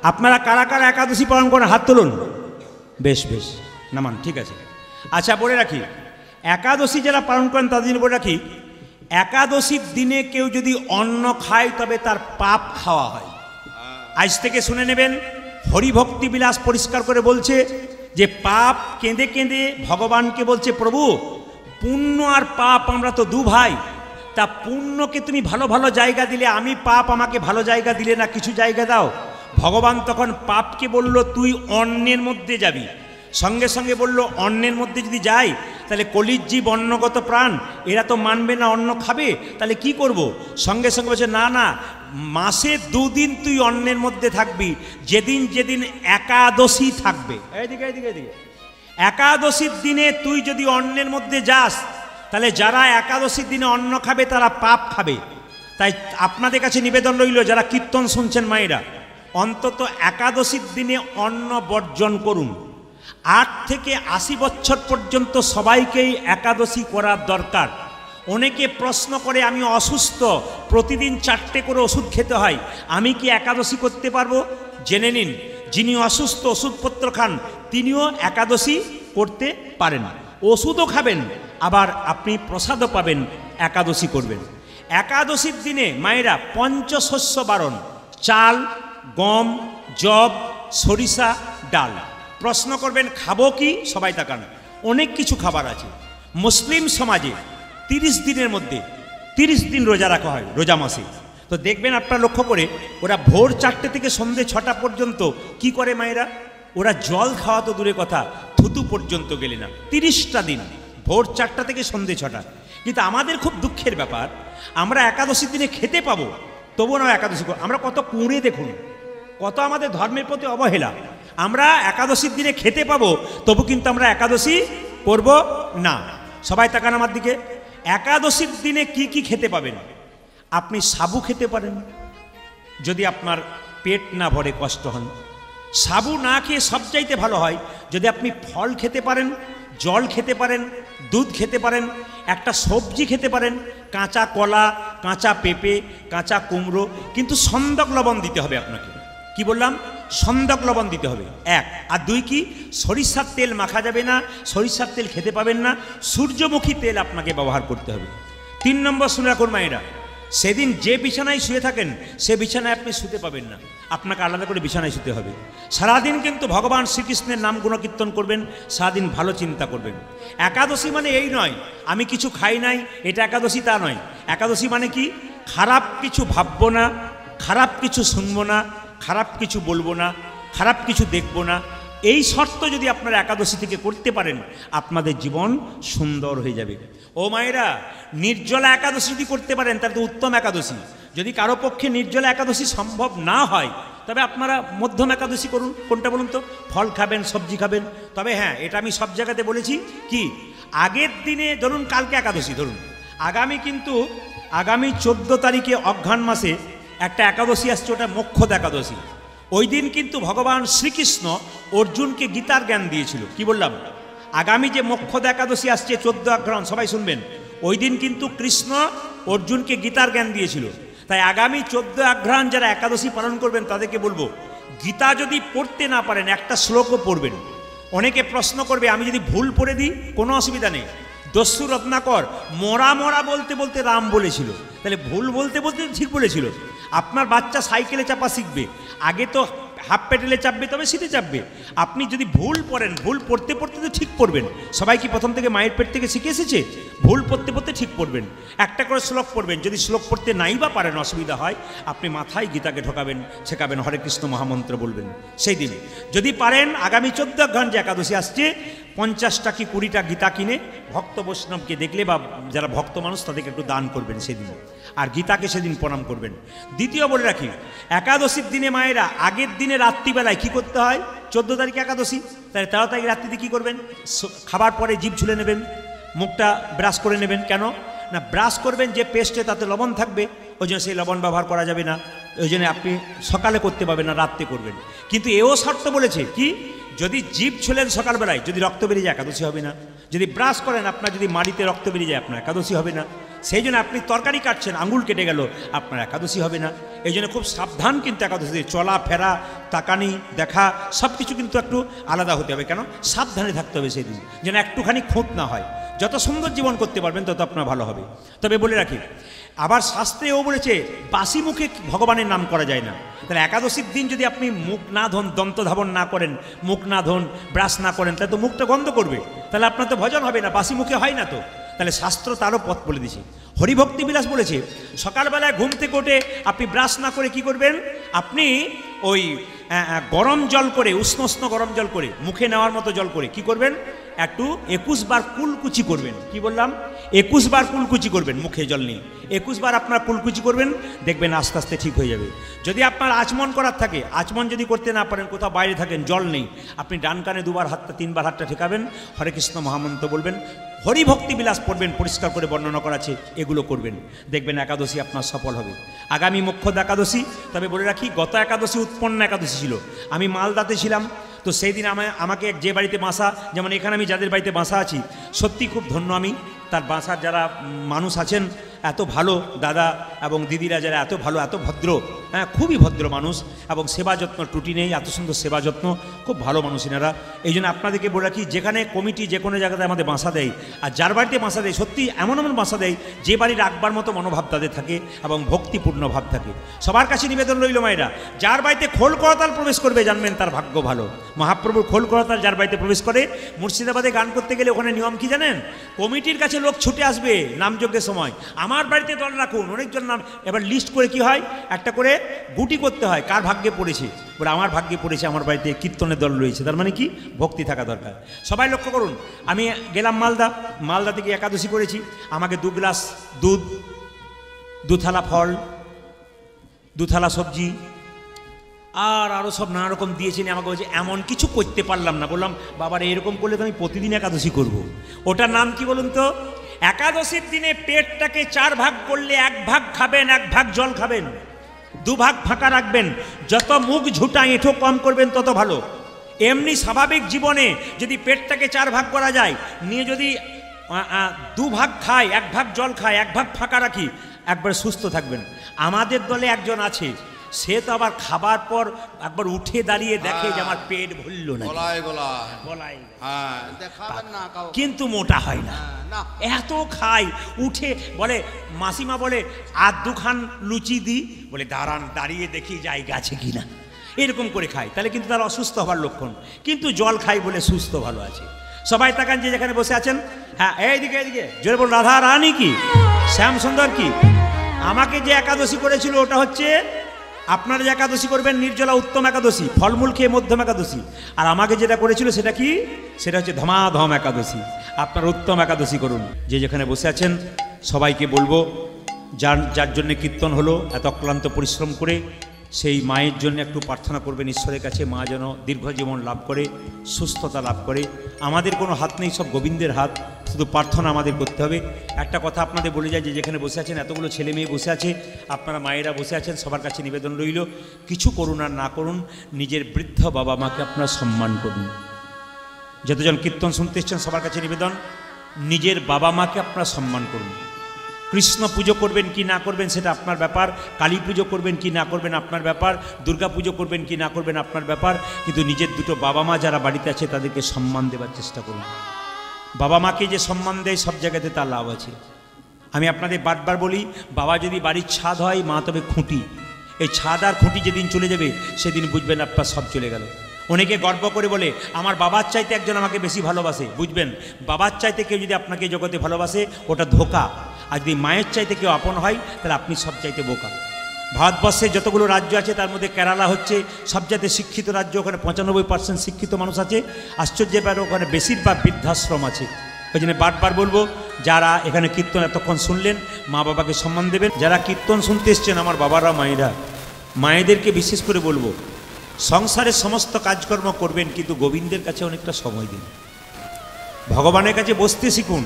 আপনারা কারা কারা একাদশী পালন করেন হাত তুলুন। বেশ বেশ, নামান, ঠিক আছে। আচ্ছা, বলে রাখি, একাদশী যারা পালন করেন তাদের জন্য বলে রাখি, একাদশীর দিনে কেউ যদি অন্ন খায় তবে তার পাপ খাওয়া হয়। আজ থেকে শুনে নেবেন, হরিভক্তি বিলাস পরিষ্কার করে বলছে যে পাপ কেঁদে কেঁদে ভগবানকে বলছে, প্রভু পুণ্য আর পাপ আমরা তো দু ভাই, তা পুণ্যকে তুমি ভালো ভালো জায়গা দিলে, আমি পাপ আমাকে ভালো জায়গা দিলে না, কিছু জায়গা দাও। ভগবান তখন পাপকে বলল তুই অন্নের মধ্যে যাবি। সঙ্গে সঙ্গে বলল অন্নের মধ্যে যদি যাই তাহলে কলির জীব অন্নগত প্রাণ, এরা তো মানবে না, অন্ন খাবে, তাহলে কি করব? সঙ্গে সঙ্গে বলছে না না, মাসে 2 দিন তুই অন্নের মধ্যে থাকবি, যেদিন যেদিন একাদশী থাকবে। এইদিকে এইদিকে এইদিকে, একাদশীর দিনে তুই যদি অন্নের মধ্যে যাস তাহলে যারা একাদশীর দিনে অন্ন খাবে তারা পাপ খাবে। তাই আপনাদের কাছে নিবেদন রইল, যারা কীর্তন শুনছেন মায়েরা, অন্তত একাদশীর দিনে অন্ন বর্জন করুন। 8 থেকে 80 বছর পর্যন্ত সবাইকেই একাদশী করার দরকার। অনেকে প্রশ্ন করে আমি অসুস্থ, প্রতিদিন 4টে করে ওষুধ খেতে হয়, আমি কি একাদশী করতে পারবো? জেনে নিন, যিনি অসুস্থ ওষুধপত্র খান তিনিও একাদশী করতে পারেন, ওষুধও খাবেন, আবার আপনি প্রসাদও পাবেন, একাদশী করবেন। একাদশীর দিনে মায়েরা পঞ্চশস্য বারণ, চাল, গম, জব, সরিষা, ডাল। প্রশ্ন করবেন খাবো কি? সবাই তাকান, অনেক কিছু খাবার আছে। মুসলিম সমাজে 30 দিনের মধ্যে 30 দিন রোজা রাখা হয় রোজা মাসে। তো দেখবেন আপনারা লক্ষ্য করে, ওরা ভোর 4টে থেকে সন্ধ্যে 6টা পর্যন্ত কি করে মায়েরা? ওরা জল খাওয়া তো দূরে কথা, থুতু পর্যন্ত গেলে না। 30টা দিন ভোর 4টা থেকে সন্ধ্যে 6টা। কিন্তু আমাদের খুব দুঃখের ব্যাপার, আমরা একাদশীর দিনে খেতে পাবো, তবুও না একাদশী। আমরা কত কুঁড়ে, দেখুন কত আমাদের ধর্মের প্রতি অবহেলা। আমরা একাদশীর দিনে খেতে পাবো, তবু কিন্তু আমরা একাদশী করব না। সবাই তাকান আমার দিকে। একাদশীর দিনে কি কি খেতে পাবেন? আপনি সাবু খেতে পারেন যদি আপনার পেট না ভরে, কষ্ট হন। সাবু না খেয়ে সবচাইতে ভালো হয় যদি আপনি ফল খেতে পারেন, জল খেতে পারেন, দুধ খেতে পারেন, একটা সবজি খেতে পারেন, কাঁচা কলা, কাঁচা পেঁপে, কাঁচা কুমড়ো, কিন্তু সন্দক লবণ দিতে হবে আপনাকে। কি বললাম? সন্দক লবণ দিতে হবে 1। আর 2 কি? সরিষার তেল মাখা যাবে না, সরিষার তেল খেতে পাবেন না, সূর্যমুখী তেল আপনাকে ব্যবহার করতে হবে। 3 নম্বর শুনে রাখুন মায়েরা, সেদিন যে বিছানায় শুয়ে থাকেন সে বিছানায় আপনি শুতে পাবেন না, আপনাকে আলাদা করে বিছানায় শুতে হবে। সারাদিন কিন্তু ভগবান শ্রীকৃষ্ণের নাম গুণকীর্তন করবেন, সারাদিন ভালো চিন্তা করবেন। একাদশী মানে এই নয় আমি কিছু খাই নাই এটা একাদশী, তা নয়। একাদশী মানে কি? খারাপ কিছু ভাববো না, খারাপ কিছু শুনবো না, খারাপ কিছু বলবো না, খারাপ কিছু দেখবো না। এই শর্ত যদি আপনারা একাদশী থেকে করতে পারেন, আপনাদের জীবন সুন্দর হয়ে যাবে। ও মায়েরা, নির্জলা একাদশী যদি করতে পারেন তাহলে তো উত্তম একাদশী। যদি কারো পক্ষে নির্জলা একাদশী সম্ভব না হয় তবে আপনারা মধ্যম একাদশী করুন। কোনটা বলুন তো? ফল খাবেন, সবজি খাবেন। তবে হ্যাঁ, এটা আমি সব জায়গাতে বলেছি কি, আগের দিনে ধরুন কালকে একাদশী, ধরুন আগামী 14 তারিখে অঘ্রাণ মাসে একটা একাদশী আসছে, ওটা মোক্ষদ একাদশী। ওই দিন কিন্তু ভগবান শ্রীকৃষ্ণ অর্জুনকে গীতার জ্ঞান দিয়েছিল। কি বললাম? আগামী যে মোক্ষদ একাদশী আসছে 14 অঘ্রাণ, সবাই শুনবেন, ওই দিন কিন্তু কৃষ্ণ অর্জুনকে গীতার জ্ঞান দিয়েছিল। তাই আগামী 14 অঘ্রাণ যারা একাদশী পালন করবেন তাদেরকে বলবো, গীতা যদি পড়তে না পারেন একটা শ্লোকও পড়বেন। অনেকে প্রশ্ন করবে আমি যদি ভুল পড়ে দিই, কোনো অসুবিধা নেই। দস্যু রত্নাকর মরা মরা বলতে বলতে রাম বলেছিল, তাহলে ভুল বলতে বলতে ঠিক বলেছিল। আপনার বাচ্চা সাইকেলে চাপা শিখবে, আগে তো হাফ প্যাডেলে চাপবে তবে সিটে চাপবে। আপনি যদি ভুল পড়েন, ভুল পড়তে পড়তে তো ঠিক পড়বেন। সবাই কি প্রথম থেকে মায়ের পেট থেকে শিখে এসেছে? ভুল পড়তে পড়তে ঠিক পড়বেন। একটা করে শ্লোক পড়বেন। যদি শ্লোক পড়তে নাই বা পারেন, অসুবিধা হয়, আপনি মাথায় গীতাকে ঢোকাবেন, শেখাবেন, হরে কৃষ্ণ মহামন্ত্র বলবেন সেই দিন। যদি পারেন আগামী 14 অঘ্রাণ যে একাদশী আসছে, 50টা কি 20টা গীতা কিনে ভক্ত বৈষ্ণবকে দেখলে বা যারা ভক্ত মানুষ তাদেরকে একটু দান করবেন সেদিন, আর গীতাকে সেদিন প্রণাম করবেন। দ্বিতীয় বলে রাখি, একাদশীর দিনে মায়েরা আগের দিনে রাত্রিবেলায় কি করতে হয়? 14 তারিখে একাদশী, তাই 13 তারিখ রাত্রিতে কী করবেন? খাবার পরে জিভ ছুলে নেবেন, মুখটা ব্রাশ করে নেবেন। কেন না? ব্রাশ করবেন যে পেস্টে, তাতে লবণ থাকবে, ওই জন্য সেই লবণ ব্যবহার করা যাবে না। ওই জন্য আপনি সকালে করতে পারবেন না, রাত্রে করবেন। কিন্তু এও শর্ত বলেছে কি, যদি জিভ ছুলেন সকালবেলায়, যদি রক্ত বেরিয়ে যায় একাদশী হবে না। যদি ব্রাশ করেন, আপনার যদি মাড়িতে রক্ত বেরিয়ে যায় আপনার একাদশী হবে না। সেই জন্য আপনি তরকারি কাটছেন, আঙুল কেটে গেল, আপনার একাদশী হবে না। এই জন্য খুব সাবধান কিন্তু একাদশী, চলা ফেরা তাকানি দেখা সব কিছু কিন্তু একটু আলাদা হতে হবে। কেন? সাবধানে থাকতে হবে সেই দিন, যেন একটুখানি খুঁত না হয়। যত সুন্দর জীবন করতে পারবেন তত আপনার ভালো হবে। তবে বলে রাখি, আবার শাস্ত্রেও বলেছে বাসি মুখে ভগবানের নাম করা যায় না। তাহলে একাদশীর দিন যদি আপনি মুখ না ধোন, দন্ত ধাবন না করেন, মুখ না ধোন, ব্রাশ না করেন, তাহলে তো মুখটা গন্ধ করবে, তাহলে আপনার তো ভজন হবে না, বাসি মুখে হয় না তো। তাহলে শাস্ত্র তারও পথ বলে দিয়েছে। হরিভক্তি বিলাস বলেছে সকালবেলায় ঘুম থেকে উঠে আপনি ব্রাশ না করে কি করবেন, আপনি ওই গরম জল করে, উষ্ণ গরম জল করে, মুখে নেওয়ার মতো জল করে কি করবেন, একটু 21 বার কুলকুচি করবেন। কি বললাম? 21 বার কুলকুচি করবেন মুখে জল নিয়ে। 21 বার আপনার কুলকুচি করবেন, দেখবেন আস্তে আস্তে ঠিক হয়ে যাবে। যদি আপনার আচমন করার থাকে, আচমন যদি করতে না পারেন, কোথাও বাইরে থাকেন, জল নেই, আপনি ডান কানে 2 বার হাতটা, 3 বার হাতটা ঠেকাবেন, হরে কৃষ্ণ মহামন্ত্র বলবেন, হরিভক্তি বিলাস পড়বেন, পরিষ্কার করে বর্ণনা করা আছে, এগুলো করবেন, দেখবেন একাদশী আপনার সফল হবে। আগামী মুখ্যদ একাদশী। তবে বলে রাখি, গত একাদশী উৎপন্ন একাদশী ছিল। আমি মালদাতে ছিলাম, তো সেই দিন আমাকে যে বাড়িতে বাসা, যেমন এখানে আমি যাদের বাড়িতে বাসা আছি, সত্যি খুব ধন্য আমি। তার বাসার যারা মানুষ আছেন এত ভালো, দাদা এবং দিদিরা যারা এত ভালো, এত ভদ্র, হ্যাঁ খুবই ভদ্র মানুষ, এবং সেবা যত্ন ত্রুটি নেই, এত সুন্দর সেবা যত্ন, খুব ভালো মানুষ এনারা। এই জন্য আপনাদেরকে বলে রাখি, যেখানে কমিটি যে কোনো জায়গাতে আমাদের বাসা দেয়, আর যার বাড়িতে বাসা দেয়, সত্যি এমন বাসা দেয় যে বাড়ি রাখবার মতো মনোভাব তাদের থাকে এবং ভক্তিপূর্ণ ভাব থাকে। সবার কাছে নিবেদন রইল মায়েরা, যার বাড়িতে খোল করতাল প্রবেশ করবে জানবেন তার ভাগ্য ভালো। মহাপ্রভুর খোল করতাল যার বাড়িতে প্রবেশ করে, মুর্শিদাবাদে গান করতে গেলে ওখানে নিয়ম কি জানেন? কমিটির কাছে লোক ছুটে আসবে নামযজ্ঞের সময়, আমার বাড়িতে দল রাখুন, অনেকজন নাম, এবার লিস্ট করে কি হয়, একটা করে গুটি করতে হয়, কার ভাগ্যে পড়েছে, বলে আমার ভাগ্যে পড়েছে, আমার বাড়িতে কীর্তনের দল রয়েছে, তার মানে কি ভক্তি থাকা দরকার। সবাই লক্ষ্য করুন, আমি গেলাম মালদা থেকে একাদশী করেছি, আমাকে 2 গ্লাস দুধ, 2 থালা ফল, 2 থালা সবজি, আর আরও সব নানা রকম দিয়েছেন। আমাকে বলছে এমন কিছু করতে পারলাম না। বললাম বাবার এরকম করলে তো আমি প্রতিদিন একাদশী করব। ওটার নাম কি বলুন তো? একাদশীর দিনে পেটটাকে 4 ভাগ করলে 1 ভাগ খাবেন, 1 ভাগ জল খাবেন, 2 ভাগ ফাঁকা রাখবেন। যত মুখ ঝুটা এঁঠো কম করবেন তত ভালো। এমনি স্বাভাবিক জীবনে যদি পেটটাকে 4 ভাগ করা যায়, নিয়ে যদি 2 ভাগ খায়, 1 ভাগ জল খায়, 1 ভাগ ফাঁকা রাখি, একবার সুস্থ থাকবেন। আমাদের দলে একজন আছে, সে তো আবার খাবার পর একবার উঠে দাঁড়িয়ে দেখে যে আমার পেট ভরল না, কিন্তু মোটা হয় না, এত খায়, উঠে বলে, মাসিমা বলে 2 খান লুচি দিই, বলে দাঁড়িয়ে দেখি জায়গা আছে কিনা, এরকম করে খায়। তাহলে কিন্তু তার অসুস্থ হওয়ার লক্ষণ, কিন্তু জল খাই বলে সুস্থ ভালো আছে। সবাই তাকান যে যেখানে বসে আছেন, হ্যাঁ এইদিকে জোরে বল, রাধা রানী কি, শ্যাম সুন্দর কি। আমাকে যে একাদশী করেছিল ওটা হচ্ছে, আপনারা যে একাদশী করবেন নির্জলা উত্তম একাদশী, ফলমূল খেয়ে মধ্যম একাদশী। আর আমাকে যেটা করেছিল সেটা কি, সেটা হচ্ছে ধমাধম একাদশী। আপনারা উত্তম একাদশী করুন। যে যেখানে বসে আছেন সবাইকে বলবো, যার জন্য কীর্তন হলো, এত অক্লান্ত পরিশ্রম করে, সেই মায়ের জন্য একটু প্রার্থনা করবেন ঈশ্বরের কাছে, মা যেন দীর্ঘ জীবন লাভ করে, সুস্থতা লাভ করে। আমাদের কোনো হাত নেই, সব গোবিন্দের হাত, শুধু প্রার্থনা আমাদের করতে হবে। একটা কথা আপনাদের বলে যায়, যে যেখানে বসে আছেন এতগুলো ছেলে মেয়ে বসে আছে, আপনারা মায়েরা বসে আছেন, সবার কাছে নিবেদন রইল, কিছু করুন আর না করুন, নিজের বৃদ্ধ বাবা মাকে আপনারা সম্মান করুন। যতজন কীর্তন শুনতে এসছেন সবার কাছে নিবেদন, নিজের বাবা মাকে আপনারা সম্মান করুন। কৃষ্ণ পুজো করবেন কি না করবেন সেটা আপনার ব্যাপার, কালী পুজো করবেন কি না করবেন আপনার ব্যাপার, দুর্গা পুজো করবেন কি না করবেন আপনার ব্যাপার, কিন্তু নিজের 2টো বাবা মা যারা বাড়িতে আছে তাদেরকে সম্মান দেওয়ার চেষ্টা করুন। বাবা মাকে যে সম্মান দেয় সব জায়গাতে তার লাভ আছে। আমি আপনাদের বারবার বলি, বাবা যদি বাড়ির ছাদ হয়, মা তবে খুঁটি। এই ছাদ আর খুঁটি যেদিন চলে যাবে সেদিন বুঝবেন আপনার সব চলে গেল। অনেকে গর্ব করে বলে আমার বাবার চাইতে একজন আমাকে বেশি ভালোবাসে, বুঝবেন বাবার চাইতে কেউ যদি আপনাকে জগতে ভালোবাসে ওটা ধোঁকা। আর যদি মায়ের চাইতে কেউ আপন হয় তাহলে আপনি সব চাইতে বোকা। ভারতবর্ষে যতগুলো রাজ্য আছে তার মধ্যে কেরালা হচ্ছে সবচাইতে শিক্ষিত রাজ্য, ওখানে 95% শিক্ষিত মানুষ আছে। আশ্চর্য ব্যাপার, ওখানে বেশিরভাগ বৃদ্ধাশ্রম আছে। ওই জন্য বারবার বলবো, যারা এখানে কীর্তন এতক্ষণ শুনলেন, মা বাবাকে সম্মান দেবেন। যারা কীর্তন শুনতে এসছেন আমার বাবারা মায়েরা, মায়েদেরকে বিশেষ করে বলবো, সংসারের সমস্ত কাজকর্ম করবেন কিন্তু গোবিন্দের কাছে অনেকটা সময় দিন, ভগবানের কাছে বসতে শিখুন।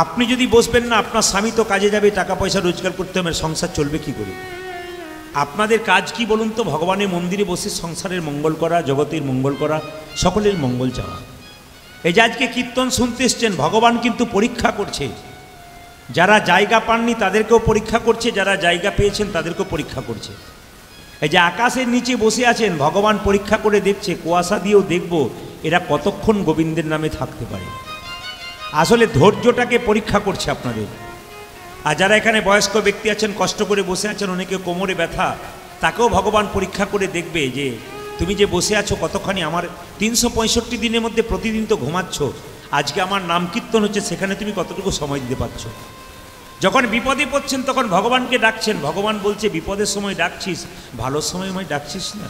আপনি যদি বসবেন না, আপনার স্বামী তো কাজে যাবে, টাকা পয়সা রোজগার করতে হবে, সংসার চলবে কি করে? আপনাদের কাজ কি বলুন তো? ভগবানের মন্দিরে বসে সংসারের মঙ্গল করা, জগতের মঙ্গল করা, সকলের মঙ্গল চাওয়া। এই যে আজকে কীর্তন শুনতে এসছেন, ভগবান কিন্তু পরীক্ষা করছে। যারা জায়গা পাননি তাদেরকেও পরীক্ষা করছে, যারা জায়গা পেয়েছেন তাদেরকেও পরীক্ষা করছে। এই যে আকাশের নিচে বসে আছেন, ভগবান পরীক্ষা করে দেখছে, কুয়াশা দিয়েও দেখব এরা কতক্ষণ গোবিন্দের নামে থাকতে পারে। আসলে ধৈর্যটাকে পরীক্ষা করছে আপনাদের। আর যারা এখানে বয়স্ক ব্যক্তি আছেন, কষ্ট করে বসে আছেন, অনেকে কোমরে ব্যথা, তাকেও ভগবান পরীক্ষা করে দেখবে যে তুমি যে বসে আছো কতখানি, আমার 365 দিনের মধ্যে প্রতিদিন তো ঘুমাচ্ছ, আজকে আমার নাম কীর্তন হচ্ছে, সেখানে তুমি কতটুকু সময় দিতে পারছো। যখন বিপদে পড়ছেন তখন ভগবানকে ডাকছেন, ভগবান বলছে বিপদের সময় ডাকছিস, ভালো সময় আমায় ডাকছিস না।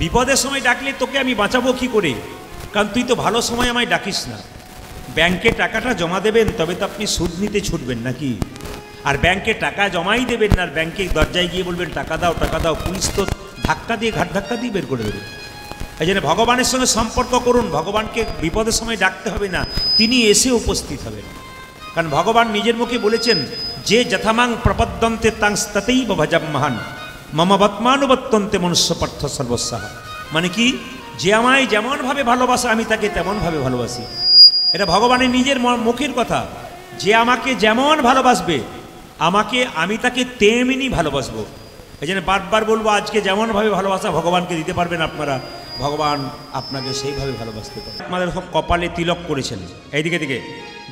বিপদের সময় ডাকলে তোকে আমি বাঁচাবো কি করে, কারণ তুই তো ভালো সময় আমায় ডাকিস না। ব্যাংকে টাকাটা জমা দেবেন তবে তো আপনি সুদ নিতে ছুটবেন নাকি? আর ব্যাংকে টাকা জমাই দেবেন না, আর ব্যাংকে দরজায় গিয়ে বলবেন টাকা দাও টাকা দাও, পুলিশ তো ধাক্কা দিয়ে ঘাট ধাক্কা দিয়ে বের করে দেবে। এই জন্য ভগবানের সঙ্গে সম্পর্ক করুন, ভগবানকে বিপদের সময় ডাকতে হবে না, তিনি এসে উপস্থিত হবেন। কারণ ভগবান নিজের মুখে বলেছেন যে যথামাং প্রপদ্যন্তে তাং ততেই ভজম মহান মম বত্মানুবর্তন্তে মনুষ্য পার্থ সর্বস্বাহ। মানে কি, যে আমায় যেমনভাবে ভালোবাসে আমি তাকে তেমনভাবে ভালোবাসি। এটা ভগবানের নিজের মুখের কথা। যে আমাকে যেমন ভালোবাসবে আমি তাকে তেমনি ভালোবাসবো। এই জন্য বারবার বলবো, আজকে যেমনভাবে ভালোবাসা ভগবানকে দিতে পারবেন আপনারা, ভগবান আপনাকে সেইভাবে ভালোবাসতে পারেন। আমাদের সব কপালে তিলক করেছেন, এইদিকে দিকে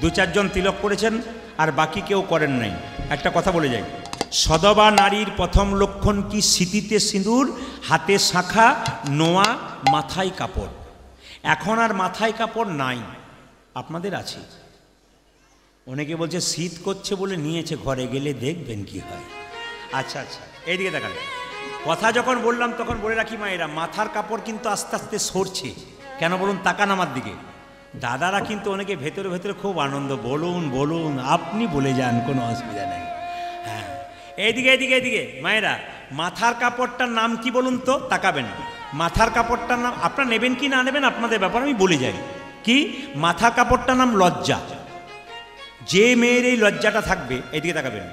2-4 জন তিলক করেছেন, আর বাকি কেউ করেন নাই। একটা কথা বলে যাই, সদবা নারীর প্রথম লক্ষণ কি? সিঁথিতে সিঁদুর, হাতে শাঁখা, নোয়া, মাথায় কাপড়। এখন আর মাথায় কাপড় নাই, আপনাদের আছে। অনেকে বলছে শীত করছে বলে নিয়েছে, ঘরে গেলে দেখবেন কি হয়। আচ্ছা আচ্ছা, এইদিকে দেখান। কথা যখন বললাম তখন বলে রাখি মায়েরা, মাথার কাপড় কিন্তু আস্তে আস্তে সরছে। কেন বলুন? তাকান আমার দিকে। দাদারা কিন্তু অনেকে ভেতরে ভেতরে খুব আনন্দ, বলুন বলুন, আপনি বলে যান, কোনো অসুবিধা নেই। হ্যাঁ, এইদিকে এইদিকে এইদিকে মায়েরা, মাথার কাপড়টার নাম কি বলুন তো? তাকাবেন। মাথার কাপড়টার নাম, আপনারা নেবেন কি না নেবেন আপনাদের ব্যাপার, আমি বলে যাই। কি? মাথার কাপড়টার নাম লজ্জা। যে মেয়ের এই লজ্জাটা থাকবে, এইদিকে তাকাবেন,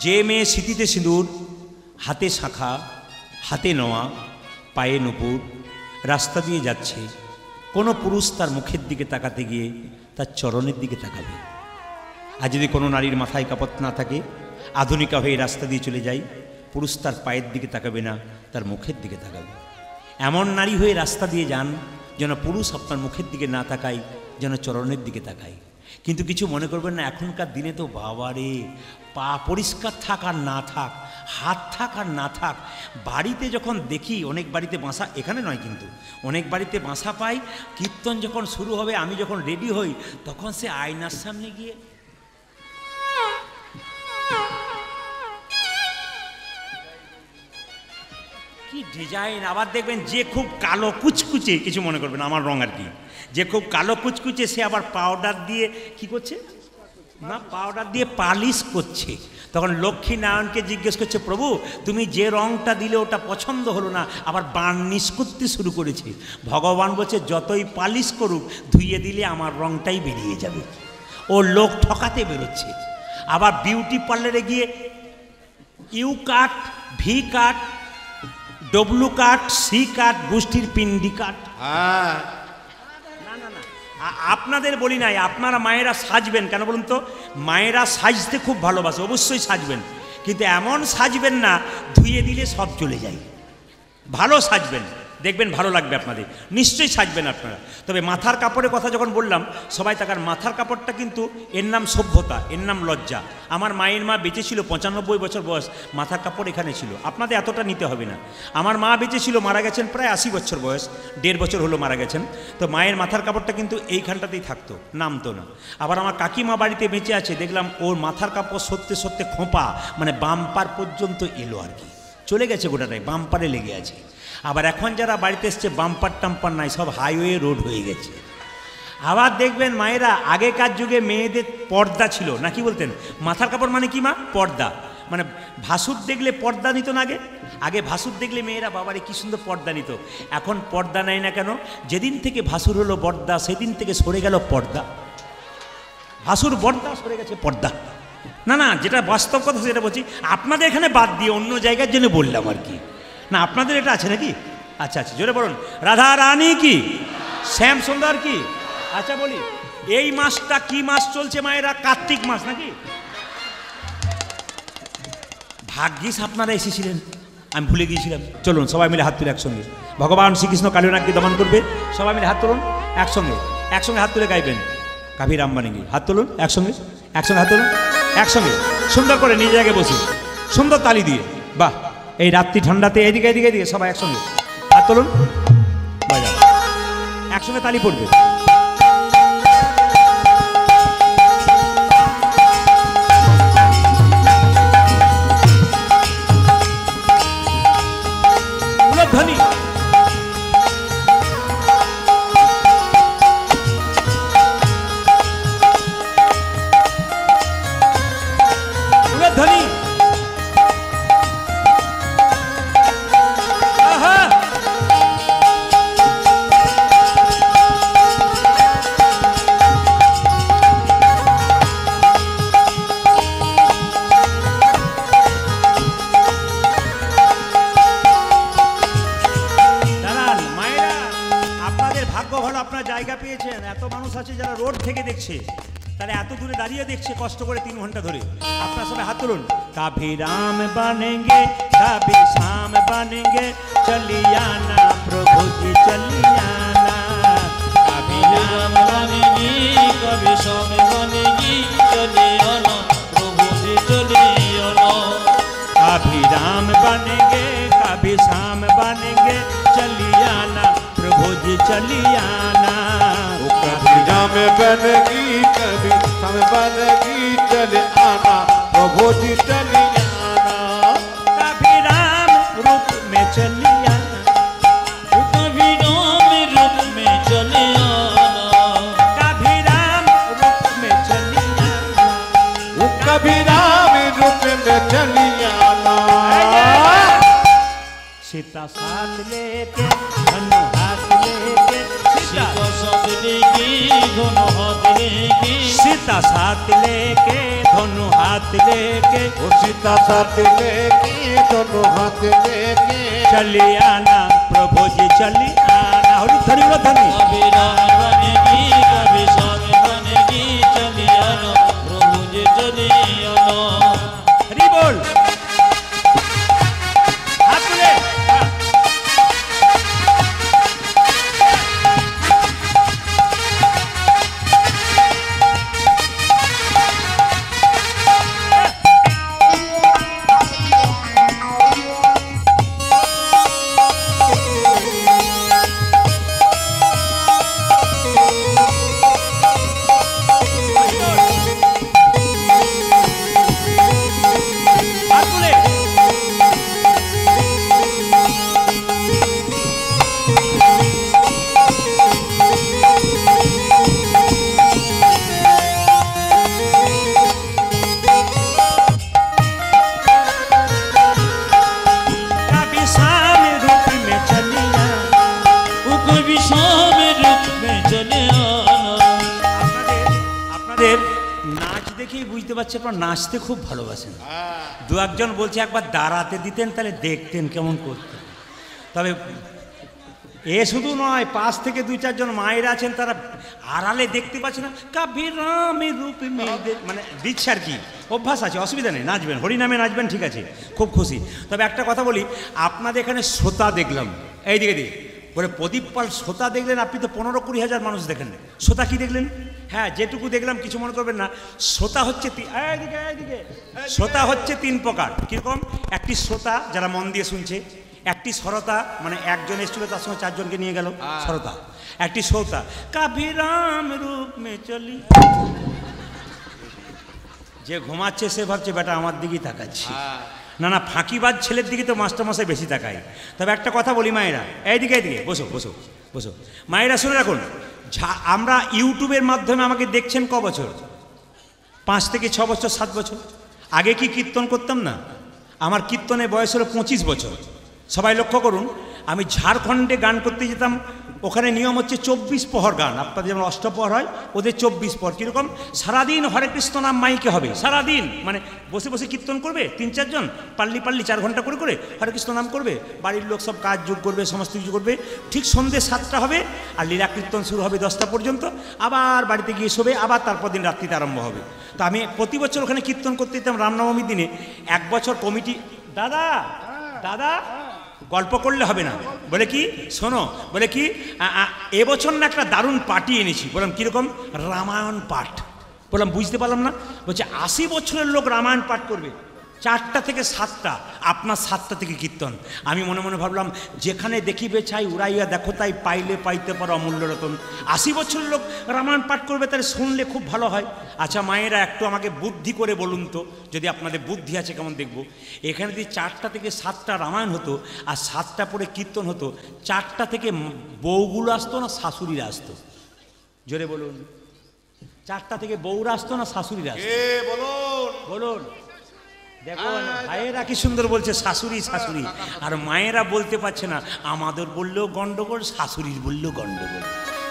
যে মেয়ে সিঁথিতে সিঁদুর, হাতে শাঁখা, হাতে নোয়া, পায়ে নুপুর, রাস্তা দিয়ে যাচ্ছে, কোনো পুরুষ তার মুখের দিকে তাকাতে গিয়ে তার চরণের দিকে তাকাবে। আর যদি কোনো নারীর মাথায় কাপড় না থাকে, আধুনিকা হয়ে রাস্তা দিয়ে চলে যায়, পুরুষ তার পায়ের দিকে তাকাবে না, তার মুখের দিকে তাকাবে। এমন নারী হয়ে রাস্তা দিয়ে যান যেন পুরুষ আপনার মুখের দিকে না তাকায়, যেন চরণের দিকে তাকায়। কিন্তু কিছু মনে করবেন না, এখনকার দিনে তো বাবারে, পা পরিষ্কার থাক আর না থাক, হাত থাক আর না থাক, বাড়িতে যখন দেখি, অনেক বাড়িতে বাসা, এখানে নয় কিন্তু অনেক বাড়িতে বাসা পাই, কীর্তন যখন শুরু হবে, আমি যখন রেডি হই, তখন সে আয়নার সামনে গিয়ে কি ডিজাইন। আবার দেখবেন যে খুব কালো কুচকুচে, কিছু মনে করবেন আমার রং আর কি, যে খুব কালো কুচকুচে, সে আবার পাউডার দিয়ে কি করছে না, পাউডার দিয়ে পালিশ করছে। তখন লক্ষ্মী নারায়ণকে জিজ্ঞেস করছে, প্রভু তুমি যে রংটা দিলে ওটা পছন্দ হলো না, আবার বার্নিশ করতে শুরু করেছে। ভগবান বলছে যতই পালিশ করুক, ধুইয়ে দিলে আমার রংটাই বেরিয়ে যাবে। ও লোক ঠকাতে বেরোচ্ছে। আবার বিউটি পার্লারে গিয়ে U cut, V cut, W cut, C cut, গোষ্ঠীর পিন্ডি কাট। না না না, আপনাদের বলি নাই, আপনারা মায়েরা সাজবেন কেন বলুন তো? মায়েরা সাজতে খুব ভালোবাসে, অবশ্যই সাজবেন, কিন্তু এমন সাজবেন না ধুয়ে দিলে সব চলে যায়। ভালো সাজবেন, দেখবেন ভালো লাগবে আপনাদের, নিশ্চয়ই সাজবেন আপনারা। তবে মাথার কাপড়ের কথা যখন বললাম, সবাই তাকার, মাথার কাপড়টা কিন্তু এর নাম সভ্যতা, এর নাম লজ্জা। আমার মায়ের মা বেঁচে ছিল, 95 বছর বয়স, মাথার কাপড় এখানে ছিল। আপনাদের এতটা নিতে হবে না। আমার মা বেঁচে ছিল, মারা গেছেন প্রায় 80 বছর বয়স, 1.5 বছর হলো মারা গেছেন। তো মায়ের মাথার কাপড়টা কিন্তু এইখানটাতেই থাকতো, নামতো না। আবার আমার কাকিমা বাড়িতে বেঁচে আছে, দেখলাম ওর মাথার কাপড় সত্যি সত্যি খোঁপা, মানে বাম্পার পর্যন্ত এলো আর কি, চলে গেছে গোটাটাই, বাম্পারে লেগে আছে। আবার এখন যারা বাড়িতে এসছে, বাম্পার টাম্পার নাই, সব হাইওয়ে রোড হয়ে গেছে। আবার দেখবেন মায়েরা, আগেকার যুগে মেয়েদের পর্দা ছিল না, কি বলতেন? মাথার কাপড় মানে কি মা? পর্দা। মানে ভাসুর দেখলে পর্দা নিত না, আগে ভাসুর দেখলে মেয়েরা বাবারে কি সুন্দর পর্দা নিত। এখন পর্দা নেয় না কেন? যেদিন থেকে ভাসুর হলো বর্দা, সেদিন থেকে সরে গেল পর্দা। ভাসুর বর্দা, সরে গেছে পর্দা। না না, যেটা বাস্তব কথা সেটা বলছি, আপনাদের এখানে বাদ দিয়ে অন্য জায়গার জন্য বললাম আর কি। না আপনাদের এটা আছে নাকি? আচ্ছা আচ্ছা, জোরে বলুন, রাধা রানী কি, শ্যাম সুন্দর কি। আচ্ছা বলি, এই মাসটা কি মাস চলছে মায়েরা? কার্তিক মাস নাকি? ভাগ্যিস আপনারা এসেছিলেন, আমি ভুলে গিয়েছিলাম। চলুন সবাই মিলে হাত তুলে একসঙ্গে, ভগবান শ্রীকৃষ্ণ কালিনাগকে দমন করবে। সবাই মিলে হাত তুলুন একসঙ্গে, একসঙ্গে হাত তুলে গাইবেন কাভি রাম বানেঙ্গে। হাত তুলুন একসঙ্গে, একসঙ্গে হাত তুলুন একসঙ্গে, সুন্দর করে নিজে জায়গায় বসে সুন্দর তালি দিয়ে। বাহ, এই রাত্রি ঠান্ডাতে এদিকে এদিকে এদিকে সবাই একসঙ্গে হাত তুলুন, বাজাও, একসঙ্গে তালি পড়বে। ধ্বনি ধ্বনি জায়গা পেয়েছেন। এত মানুষ আছে যারা রোড থেকে দেখছে, তারা এত দূরে দাঁড়িয়ে দেখছে কষ্ট করে 3 ঘন্টা ধরে। আপনারা সবাই হাত তুলুন। কাভি রাম বানেঙ্গে কাভি শাম বানেঙ্গে চলিয়ানা প্রভু জি চলিয়ানা। কাভি রাম বানেঙ্গে কাভি শাম বানেঙ্গে চলিয়ানা প্রভু জি চলিয়ানা। কাভি রাম বানেঙ্গে কাভি শাম বানেঙ্গে চলিয়ানা प्रभु जी चलियाना। कभी राम बनेगी कभी शाम बनेगी चले आना प्रभु जी चलियाना। कभी राम रूप में चलियाना, कभी राम रूप में चलियाना। कभी राम रूप में चलियाना, कभी राम रूप में चलियाना। सीता साथ लेके धनु हाथ लेके, सीता साथ लेके दोनों हाथ लेके, सीता साथ लेके धनु हाथ लेके, सीता साथ लेके दोनों हाथ लेके चलियाना प्रभु जी चलियाना। हरि धनी लो धनी। कभी राम बनेगी कभी शाम बनेगी चलियाना प्रभु जी चलियाना। हरि बोल। हाथ ले। নাচতে খুব ভালোবাসেন। দু একজন বলছে একবার দাঁড়াতে দিতেন তাহলে দেখতেন কেমন করতেন। তবে এ শুধু নয়, পাশ থেকে 2-4 জন মায়েরা আছেন, তারা আড়ালে দেখতে পাচ্ছে না। কাভি রামের রূপ মেয়েদের মানে দিচ্ছে আর কি, অভ্যাস আছে, অসুবিধা নেই, নাচবেন, হরিনামে নাচবেন, ঠিক আছে, খুব খুশি। তবে একটা কথা বলি, আপনাদের এখানে শ্রোতা দেখলাম এইদিকে দিয়ে বলে প্রদীপ পাল শ্রোতা দেখলেন, আপনি তো 15-20 হাজার মানুষ দেখেন। শ্রোতা কি দেখলেন? হ্যাঁ, যেটুকু দেখলাম কিছু মনে করবেন না। শ্রোতা হচ্ছে শ্রোতা হচ্ছে 3 প্রকার। কীরকম? একটি শ্রোতা যারা মন দিয়ে শুনছে, একটি শ্রোতা মানে একজন এসেছিল তার সঙ্গে 4 জনকে নিয়ে গেল, শ্রোতা। একটি শ্রোতা কাভি রাম রূপ মে চলি, যে ঘুমাচ্ছে সে ভাবছে বেটা আমার দিকেই তাকাচ্ছে। না না, ফাঁকিবাজ ছেলের দিকে তো মাস্টারমশাই বেশি তাকায়। তবে একটা কথা বলি মায়েরা, এইদিকে এইদিকে বসো বসো বসো, মায়েরা শুনে রাখুন। আমরা ইউটিউবের মাধ্যমে আমাকে দেখছেন ক বছর? 5 থেকে 6 বছর, 7 বছর। আগে কি কীর্তন করতাম না? আমার কীর্তনের বয়স হলো 25 বছর। সবাই লক্ষ্য করুন, আমি ঝাড়খণ্ডে গান করতে যেতাম, ওখানে নিয়ম হচ্ছে 24 প্রহর গান। আপনাদের যেমন অষ্টপ্রহর হয়, ওদের 24 প্রহর। কীরকম? সারাদিন হরে কৃষ্ণ নাম মাইকে হবে, সারাদিন মানে বসে বসে কীর্তন করবে 3-4 জন, পাল্লি 4 ঘন্টা করে হরে কৃষ্ণ নাম করবে, বাড়ির লোক সব কাজ যোগ করবে, সমস্ত কিছু করবে। ঠিক সন্ধ্যে 7টা হবে আর লীলা কীর্তন শুরু হবে 10টা পর্যন্ত, আবার বাড়িতে গিয়ে শোবে, আবার তারপর দিন রাত্রিতে আরম্ভ হবে। তো আমি প্রতি বছর ওখানে কীর্তন করতে যেতাম রামনবমীর দিনে। এক বছর কমিটি, দাদা দাদা গল্প করলে হবে না, বলে কি শোনো, বলে কি এবছর না একটা দারুণ পার্টি এনেছি। বললাম কীরকম? রামায়ণ পাঠ। বললাম বুঝতে পারলাম না। বলছে 80 বছরের লোক রামায়ণ পাঠ করবে, 4টা থেকে 7টা, আপনার 7টা থেকে কীর্তন। আমি মনে মনে ভাবলাম, যেখানে দেখিবে চাই উড়াইয়া দেখো তাই, পাইলে পাইতে পারো অমূল্য রতন। 80 বছরের লোক রামায়ণ পাঠ করবে, তাহলে শুনলে খুব ভালো হয়। আচ্ছা মায়েরা একটু আমাকে বুদ্ধি করে বলুন তো, যদি আপনাদের বুদ্ধি আছে কেমন দেখবো। এখানে যদি 4টা থেকে 7টা রামায়ণ হতো আর 7টা পরে কীর্তন হতো, 4টা থেকে বউগুলো আসতো না শাশুড়িরা আসতো? জোরে বলুন। 4টা থেকে বউরা আসতো না শাশুড়িরা আসতো? বলুন বলুন। দেখো ভাইয়েরা কি সুন্দর বলছে শাশুড়ি শাশুড়ি, আর মায়েরা বলতে পারছে না। আমাদের বললেও গন্ডগোল, শাশুড়ির বললেও গন্ডগোল।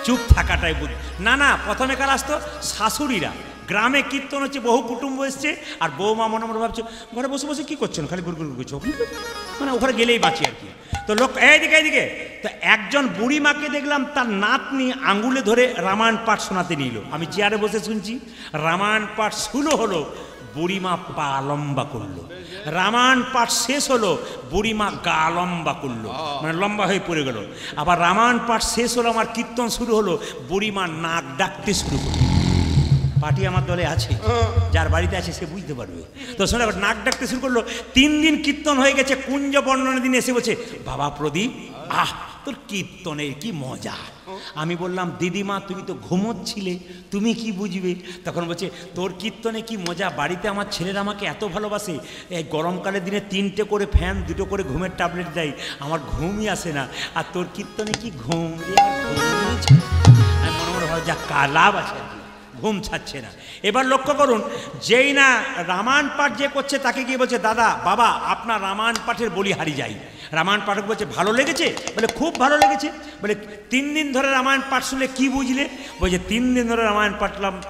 চুপ থাকাটাই বুঝ না। না, প্রথমে কার আসতো? শাশুড়িরা। গ্রামে কীর্তন হচ্ছে, বহু কুটুম্ব এসছে, আর বৌমা মনে মনে ভাবছে ঘরে বসে বসে কী করছেন, খালি গুড়গুড় করছো, মানে ওখানে গেলেই বাঁচি আর কি। তো লোক এইদিকে তো একজন বুড়ি মাকে দেখলাম, তার নাতনি আঙ্গুলে ধরে রামায়ণ পাঠ শোনাতে নিল। আমি চেয়ারে বসে শুনছি, রামায়ণ পাঠ শুরু হলো, বুড়িমা পা লম্বা করলো। রামায়ণ পাঠ শেষ হলো, বুড়িমা গা লম্বা করলো, মানে লম্বা হয়ে পড়ে গেল। আবার রামায়ণ পাঠ শেষ হলো, আমার কীর্তন শুরু হলো, বুড়িমা নাক ডাকতে শুরু করলো। পার্টি আমার দলে আছে, যার বাড়িতে আছে সে বুঝতে পারবে। তো শোনা, নাক ডাকতে শুরু করলো। 3 দিন কীর্তন হয়ে গেছে, কুঞ্জ বর্ণনের দিন এসে বলছে, বাবা প্রদীপ, তোর কীর্তনের কি মজা। আমি বললাম, দিদিমা তুমি তো ঘুমোচ্ছিলে, তুমি কি বুঝবে। তখন বলছে, তোর কীর্তনে কি মজা, বাড়িতে আমার ছেলেরা আমাকে এত ভালোবাসে, এই গরমকালের দিনে 3টে করে ফ্যান, 2টো করে ঘুমের ট্যাবলেট দেয়, আমার ঘুমই আসে না, আর তোর কীর্তনে কি ঘুম। আমি মনে মনে ভাব, যা লাভ আছে, ঘুম ছাড়ছে না। এবার লক্ষ্য করুন, যেই না রামায়ণ পাঠ যে করছে তাকে গিয়ে বলছে, দাদা বাবা আপনার রামায়ণ পাঠের বলিহারি যাই। রামায়ণ পাঠক বলছে, ভালো লেগেছে? বলে খুব ভালো লেগেছে। বলে 3 দিন ধরে রামায়ণ পাঠ শুনলে কি বুঝলে? বলছে 3 দিন ধরে রামায়ণ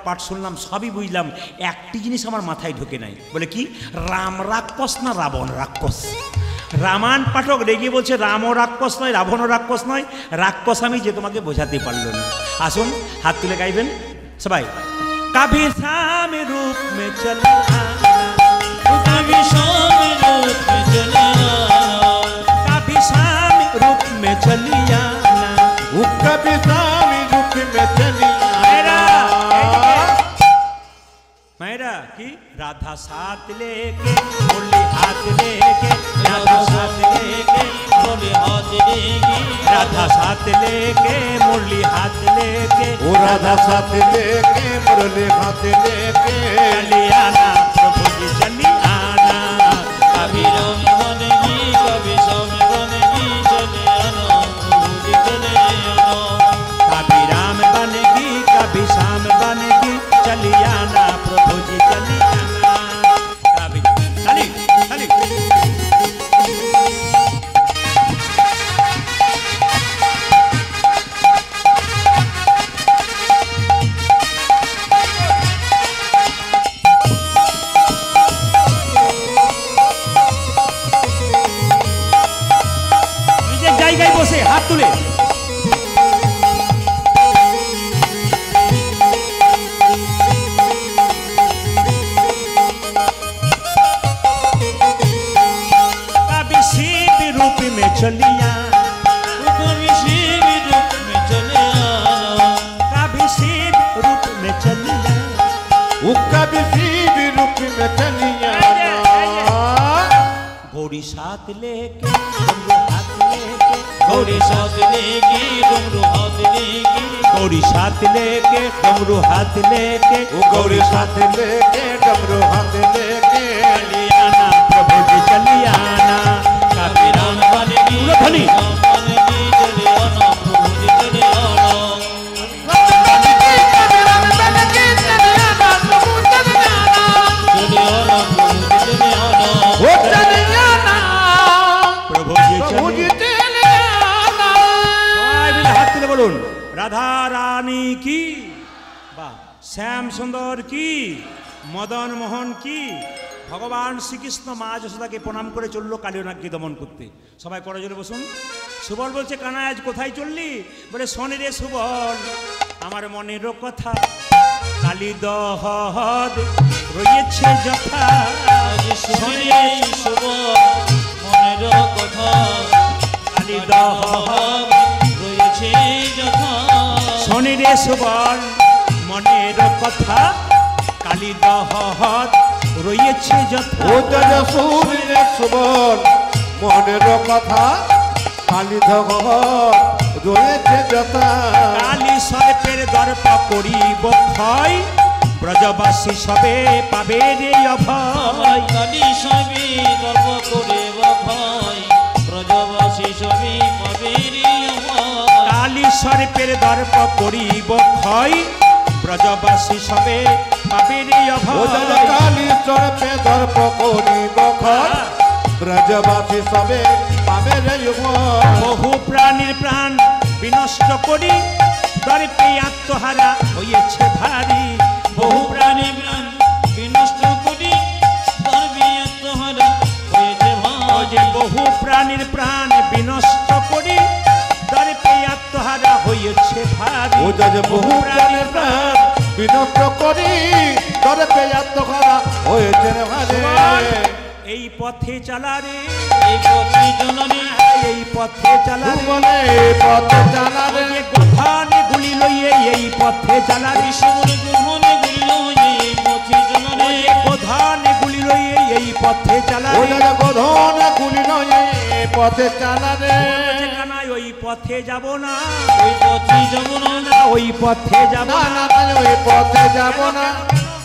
পাঠ শুনলাম, সবই বুঝলাম, একটি জিনিস আমার মাথায় ঢোকে নাই। বলে কি? রাম রাক্ষস না রাবণ রাক্ষস। রামায়ণ পাঠক রেগে বলছে, রামও রাক্ষস নয়, রাবণও রাক্ষস নয়, রাক্ষস আমি যে তোমাকে বোঝাতে পারলো না। আসুন হাত তুলে গাইবেন সবাই। कभी शाम रूप में चले आना, कभी शाम रूप में चले आना, कभी शाम रूप में चली आना, कभी शामी रूप में चली मेरा की राधा साथ लेके मुरली हाथ लेके, राधा साथ लेके मुरली हाथ लेके, राधा साथ लेके मुरली हाथ लेके, वो राधा साथ लेके मुरली हाथ लेके चली आना प्रभु जी चली आना। कभी राम बनेगी कभी शाम बनेगी, चले आना प्रभु जी चले आना। कभी राम बनेगी कभी शाम बनेगी, चली आना प्रभु जी चली आना। कभी चली चली নিজের জায়গায় বসে হাত তুলে रूप में चलिया, कभी शिव रूप में चले आना, कभी शिव रूप में चलिया, वो कभी शिव रूप में चली आना। गौरी साथ लेके डमरू हाथ लेके, गौरी साथ लेके डमरू हाथ लेके, गौरी साथ लेके डमरू हाथ लेके, वो गौरी साथ लेके डमरू हाथ लेके चली आना प्रभु जी चली आना। कभी राम बनेगी धनी राम बनेगी, चले आना प्रभु जी चले आना। चले आना प्रभु जी चले आना, वो चली आना प्रभु जी प्रभु चली जी चले आना। রাধা রানী কি, বা শ্যাম সুন্দর কি, মদন মোহন কি। ভগবান শ্রীকৃষ্ণ মা যশোদাকে প্রণাম করে চললো কালিয়নাগকে দমন করতে। সবাই করজোরে বসুন। সুবল বলছে, কানাই আজ কোথায় চললি? বলে, শোন রে সুবল, আমার মনেরও কথা, কালী দহদ রয়েছে যথা। মনের কথা, কালী দহদ রয়েছে যথা। শোন রে সুবল, মনের কথা, কালী দহদ রয়েছে যথা। ও যা শুনলে সুবল, মনের কথা, কালী দহদ রয়েছে যথা। কালী সর্পের দর্প করিব ক্ষয়, ব্রজবাসী সবে পাবে রে অভয়। কালী সবই গর্ব করে ভয়, ব্রজবাসী সবই পাবে রে অভয়। কালী সর্পের দর্প করিব ক্ষয়, ব্রজবাসী সবে পাবে রে ও যা অভয়। কালী সর্পে দর্প করিব ক্ষয়, ব্রজবাসী সবে পাবে রে অভয়। বহু প্রাণীর প্রাণ বিনষ্ট করি, দর্পে আত্মহারা হয়েছে ভারী। বহু প্রাণী প্রাণ বিনষ্ট করি, গর্বে আত্মহারা হয়েছে ও যে ভাই। বহু প্রাণীর প্রাণ বিনষ্ট করি, দর্পে আত্মহারা হয়েছে ভারী। ও যা বহু প্রাণের প্রাণ বিনষ্ট করি, দর্পে আত্মহারা হয়েছে রে ভারে। এই পথে চালা রে, এই পথে জননী, এই পথে চালা রে। বলে পথে চালাবে ওই যে গোধানে গুলি লইয়ে এই পথে চালা রে। সমরে গ্রহণে গুলিল এই পথে জননী। ওই যে গোধানে গুলি লইয়ে এই পথে চালা ও রে। যা গোধন গুলি নয় পথে চালাবে। বলছে, কানাই ওই পথে যাব না, ওই পথে যাব না, ওই পথে যাব না না। না ওই পথে যাব না।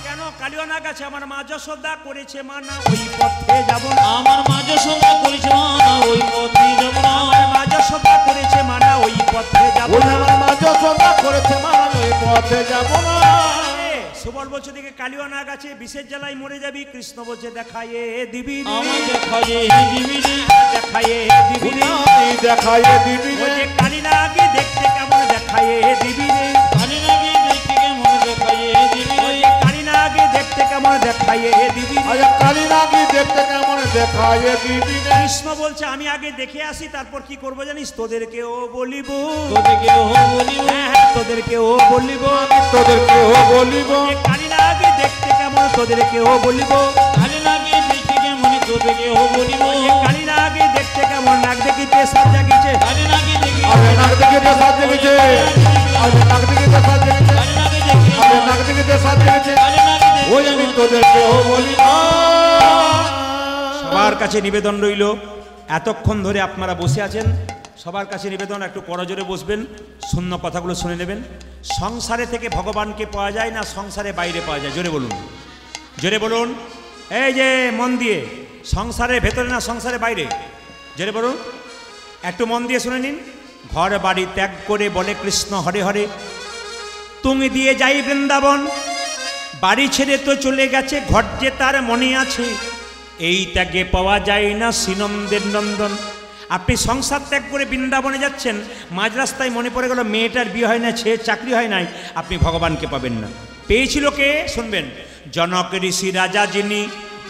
কেন কালিয়ানা গাছে আমার মা যশোদা করেছে মানা, ওই পথে যাব না। আমার মাঝ সঙ্গে করেছে মানা, ওই পথে যাব না। আমার মা যশোদা করেছে মানা, ওই পথে যাব ওই না। আমার মাঝে সদা করেছে মান ওই পথে যাব না। সুবল বলছে, দিকে কালিয়ানা গাছে বিষের জ্বালায় মরে যাবি। কৃষ্ণ বলছে, দেখায়ে দিবি রে, আমার দেখায়ে দিবি রে, দেখায়ে দিবি রে। উনাই দেখাইয়ে দিবি রে। বলছে, কালিনাগে দেখতে কেমন, দেখায়ে দিবি রে। কালী নাকি দেখতে কেমন দেখায়ে দিবি রে। বলছে, কালিনাগে দেখতে কেমন, দেখায়ে দিবি রে। আজ কালী নাকি দেখতে কেমন দেখাইয়ে দিবি রে। কৃষ্ণ বলছে, আমি আগে দেখে আসি, তারপর কি করবো জানিস? তোদেরকেও বলিব, তোদেরকে ও বলিব, হ্যাঁ হ্যাঁ, তোদেরকেও বলিব। তোদেরকেও বলিব। যে কালিনাগে দেখতে কেমন, তোদেরকেও বলিব। কালী নাকি দেখতে কেমন তোদেরকে ও বলিব। যে কালিনাগে দেখতে কেমন, নাক দেখিতে সাজ জাগিছে। কালী নাকি দেখি, আরে নাক দিকে সাজ জেগেছে, আরে নাক দিকে সাজ জেগেছে, কালী নাকি দেখি, আরে নাক দিকে সাজ জেগেছে। কালী নাকি দেখি। ওই আমি তোদেরকেও বলিব। সবার কাছে নিবেদন রইল, এতক্ষণ ধরে আপনারা বসে আছেন, সবার কাছে নিবেদন, একটু করজোরে বসবেন, শূন্য কথাগুলো শুনে নেবেন। সংসারে থেকে ভগবানকে পাওয়া যায় না সংসারে বাইরে পাওয়া যায়? জোরে বলুন, জোরে বলুন। এই যে মন দিয়ে, সংসারের ভেতরে না সংসারের বাইরে? জোরে বলুন, একটু মন দিয়ে শুনে নিন। ঘর বাড়ি ত্যাগ করে বলে কৃষ্ণ হরে হরে, তুমি দিয়ে যাই বৃন্দাবন। বাড়ি ছেড়ে তো চলে গেছে, ঘর যে তার মনে আছে, এই ত্যাগে পাওয়া যায় না শ্রীনন্দের নন্দন। আপনি সংসার ত্যাগ করে বৃন্দাবনে যাচ্ছেন, মাঝ রাস্তায় মনে পড়ে গেল মেয়েটার বিয়ে হয় না, ছেলের চাকরি হয় নাই, আপনি ভগবানকে পাবেন না। পেয়েছিল কে? শুনবেন, জনক ঋষি রাজা যিনি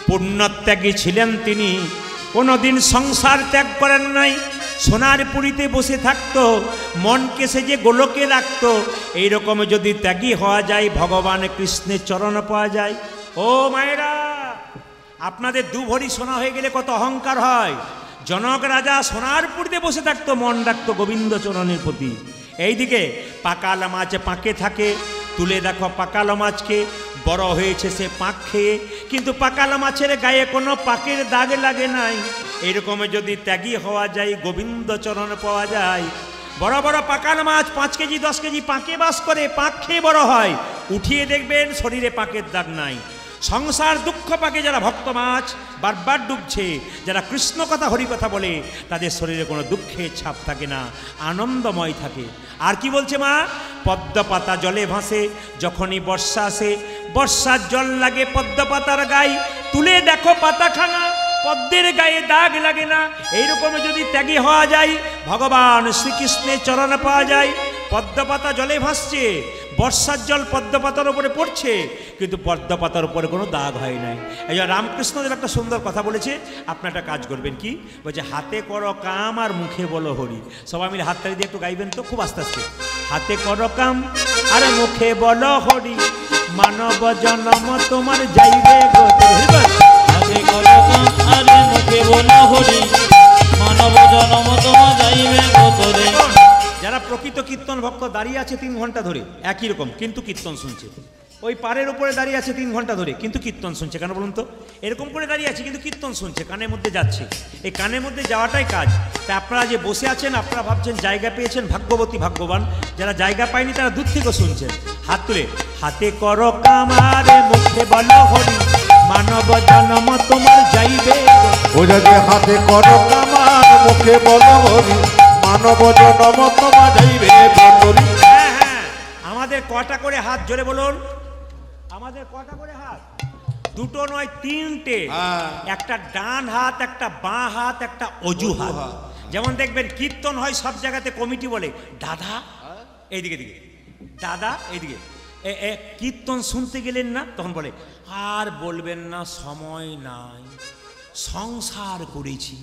পুণ্যত্যাগী ছিলেন, তিনি কোনোদিন সংসার ত্যাগ করেন নাই। সোনার পুরীতে বসে থাকতো, মনকে সে যে গোলকে রাখতো। এইরকম যদি ত্যাগী হওয়া যায়, ভগবান কৃষ্ণের চরণ পাওয়া যায়। ও মায়েরা, আপনাদের দু ভরি সোনা হয়ে গেলে কত অহংকার হয়। জনক রাজা সোনার পুরীতে বসে থাকতো, মন রাখতো গোবিন্দ চরণের প্রতি। এইদিকে পাকাল মাছ পাঁকে থাকে, তুলে দেখো পাকাল মাছকে, বড় হয়েছে সে পাঁক খেয়ে, কিন্তু পাকাল মাছের গায়ে কোনো পাকের দাগ লাগে নাই। এইরকম যদি ত্যাগী হওয়া যায়, গোবিন্দ চরণ পাওয়া যায়। বড় বড় পাকাল মাছ 5 কেজি 10 কেজি পাঁকে বাস করে, পাঁক খেয়ে বড় হয়, উঠিয়ে দেখবেন শরীরে পাকের দাগ নাই। সংসার দুঃখ পাকে যারা ভক্ত মাছ বারবার ডুবছে, যারা কৃষ্ণ কথা হরি কথা বলে, তাদের শরীরে কোনো দুঃখের ছাপ থাকে না, আনন্দময় থাকে। আর কি বলছে মা? পদ্ম পাতা জলে ভাসে, যখনই বর্ষা আসে, বর্ষার জল লাগে পদ্ম পাতার গায়ে, তুলে দেখো পাতাখানা, পদ্মের গায়ে দাগ লাগে না। এইরকম যদি ত্যাগী হওয়া যায়, ভগবান শ্রীকৃষ্ণের চরণ পাওয়া যায়। পদ্মপাতা জলে ভাসছে, বর্ষার জল পদ্মপাতার উপরে পড়ছে, কিন্তু পদ্মপাতার উপরে কোনো দাগ হয় নাই। এই জন্য রামকৃষ্ণদেব একটা সুন্দর কথা বলেছে, আপনি একটা কাজ করবেন, কি বলছে, হাতে করো কাম আর মুখে বলো হরি। সবাই মিলে হাততালি দিয়ে একটু গাইবেন তো, খুব আস্তে আস্তে। হাতে করো কাম আর মুখে বলো হরি, মানব জন্ম তোমার যাইবে গো। হাতে করো কাম আর মুখে বলো হরি, মানব জন্ম তোমার যাইবে গোতরে। যারা প্রকৃত কীর্তন ভক্ত দাঁড়িয়ে আছে 3 ঘন্টা ধরে একই রকম, কিন্তু কীর্তন শুনছে। ওই পাড়ের উপরে দাঁড়িয়ে আছে 3 ঘন্টা ধরে, কিন্তু কীর্তন শুনছে। কেন বলুন তো? এরকম করে দাঁড়িয়ে আছে কিন্তু কীর্তন শুনছে, কানের মধ্যে যাচ্ছে। এই কানের মধ্যে যাওয়াটাই কাজ। তাই আপনারা যে বসে আছেন, আপনারা ভাবছেন জায়গা পেয়েছেন, ভাগ্যবতী ভাগ্যবান। যারা জায়গা পায়নি তারা দূর থেকে শুনছেন। হাত তুলে, হাতে করো কামারে মুখে বলো হরি, মানব জন্ম তোমার যাইবে। ওঝা যে হাতে করো কামার মুখে বলো হরি, মানব জন্ম তোমার যাইবে গোতরি। হ্যাঁ হ্যাঁ, আমাদের কটা করে হাত, জোরে বলুন, আমাদের কটা করে হাত? 2টো নয় 3টে। একটা ডান হাত, একটা বাঁ হাত, একটা অজু হাত। যেমন দেখবেন কীর্তন হয় সব জায়গাতে, কমিটি বলে দাদা এইদিকে দিকে, দাদা এইদিকে। কীর্তন শুনতে গেলেন না, তখন বলে আর বলবেন না, সময় নাই, সংসার করেছি।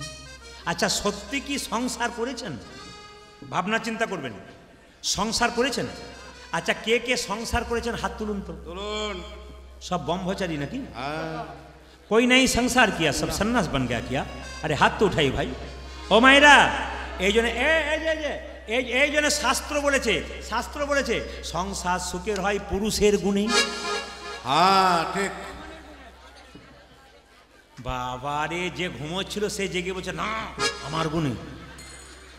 আচ্ছা, সত্যি কি সংসার করেছেন? ভাবনা চিন্তা করবেন, সংসার করেছেন? আচ্ছা, কে কে সংসার করেছেন হাত তুলুন তো। চলুন। सब ब्रह्मचारी ना की कोई नहीं संसार किया, सब सन्यास बन गया क्या? अरे हाथ तो उठाई भाई। ओ मायरा, এই জন্য শাস্ত্র বলেছে, শাস্ত্র বলেছে সংসার সুখের হয় পুরুষের গুণে। হ্যাঁ ঠিক। বাবারে, যে ঘুমোচ্ছিল সে জেগে বলছে না আমার গুণে।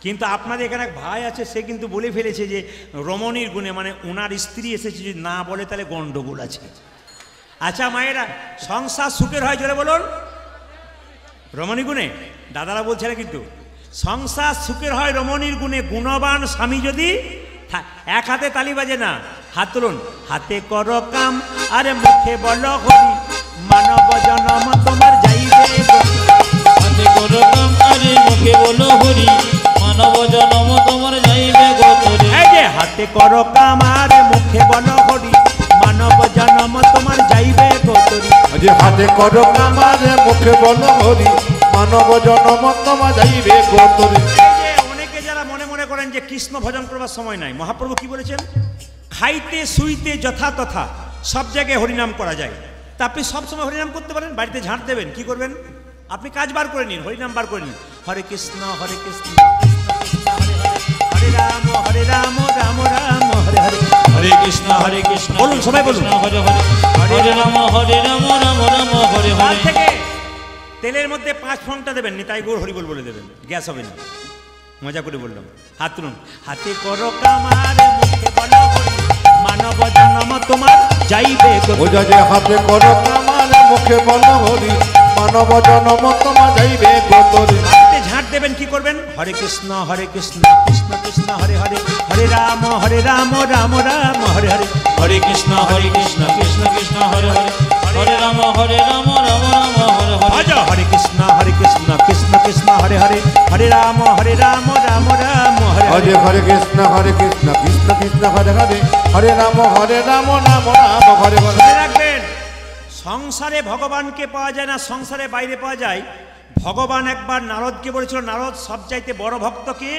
কিন্তু আপনাদের এখানে এক ভাই আছে, সে কিন্তু বলে ফেলেছে যে রমণীর গুণে, মানে ওনার স্ত্রী এসেছে, যদি না বলে তাহলে গন্ডগোল আছে। আচ্ছা মায়েরা, সংসার সুখের হয় জোরে বলুন, রমণী গুণে। দাদারা বলছে না কিন্তু, সংসার সুখের হয় রমণীর গুণে, গুণবান স্বামী যদি। এক হাতে তালি বাজে না, হাত তুলুন। হাতে করো কাম আরে মুখে বলো হরি, মানব জন্ম তোমার যাইবে। হাতে করো কাম আর মুখে বলো হরি, মানব জন্ম তোমার যাইবে গোতরে। এই যে হাতে করো কাম আরে মুখে বলো হরি, মানব জন্ম তোমার যাইবে গোতরি। যে হাতে করো কামার মুখে বলো হরি, মানব জন্ম তোমার যাইবে গোতরি। এই যে অনেকে যারা মনে মনে করেন যে কৃষ্ণ ভজন করবার সময় নাই, মহাপ্রভু কি বলেছেন? খাইতে শুইতে যথা তথা সব জায়গায় হরিনাম করা যায়। তা আপনি সবসময় হরিনাম করতে পারেন। বাড়িতে ঝাঁট দেবেন, কি করবেন? আপনি কাজ বার করে নিন, হরিনাম বার করে নিন। হরে কৃষ্ণ কৃষ্ণ কৃষ্ণ কৃষ্ণ হরে হরে, হরে রাম রাম রাম হরে হরে। হরে কৃষ্ণ কৃষ্ণ বলুন, সবাই বলুন, হরে হরে, হরে রাম রাম রাম হরে তার হরে। থেকে তেলের মধ্যে 5 ফোঁটা দেবেন, নিতাই গৌর হরিবল বলে দেবেন, গ্যাস হবে না। মজা করে বললাম। হাত তুলুন। হাতে করো কামার মুখে বলো হরি, মানব জন্ম তোমার যাইবে গোতরি। ওঝা যে হাতে করো কামার মুখে বলো হরি, মানব জন্ম তোমার যাইবে গোতরি। বাড়িতে ঝাঁট দেবেন, কি করবেন? হরে কৃষ্ণ কৃষ্ণ কৃষ্ণ হরে হরে, হরে রাম রাম রাম হরে হরে। হরে কৃষ্ণ কৃষ্ণ কৃষ্ণ হরে হরে, হরে রাম রাম রাম হরে হরে। আজ হরে কৃষ্ণ কৃষ্ণ কৃষ্ণ হরে হরে, হরে রাম রাম রাম হরে হরে। অজে হরে কৃষ্ণ কৃষ্ণ কৃষ্ণ হরে হরে, হরে রাম রাম রাম হরে হরে। মনে রাখবেন, সংসারে ভগবানকে পাওয়া যায় না, সংসারে বাইরে পাওয়া যায়। ভগবান একবার নারদকে বলেছিল, নারদ সবচাইতে বড় ভক্ত কে?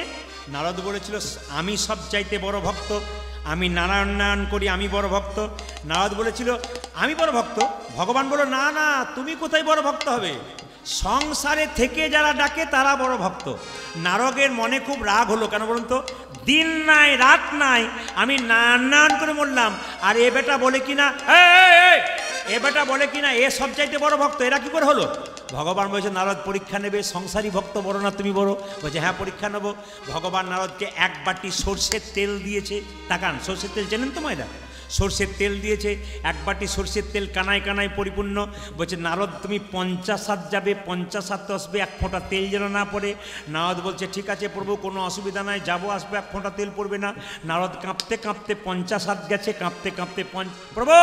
নারদ বলেছিল আমি সবচাইতে বড় ভক্ত, আমি নারায়ণ নারায়ণ করি, আমি বড় ভক্ত। নারদ বলেছিল আমি বড় ভক্ত। ভগবান বলল না না, তুমি কোথায় বড় ভক্ত হবে? সংসারে থেকে যারা ডাকে তারা বড় ভক্ত। নারদের মনে খুব রাগ হলো, কেন বলুন তো? দিন নাই রাত নাই আমি নারায়ণ করে বললাম, আর এ বেটা বলে কিনা এ বেটা বলে কিনা এ সবচাইতে বড় ভক্ত, এরা কি করে হলো? ভগবান বলছে নারদ পরীক্ষা নেবে, সংসারী ভক্ত বড় না তুমি বড়? বলছে হ্যাঁ পরীক্ষা নেবো। ভগবান নারদকে 1 বাটি সর্ষের তেল দিয়েছে। তাকান, সর্ষের তেল চেনেন তো মায়েরা? সর্ষের তেল দিয়েছে, এক বাটি সর্ষের তেল কানায় কানায় পরিপূর্ণ। বলছে নারদ তুমি 50 হাত যাবে, 50 হাত আসবে, এক ফোঁটা তেল যেন না পড়ে। নারদ বলছে ঠিক আছে প্রভু, কোনো অসুবিধা নাই, যাবো আসবো, এক ফোঁটা তেল পড়বে না। নারদ কাঁপতে কাঁপতে 50 হাত গেছে, কাঁপতে কাঁপতে প্রভু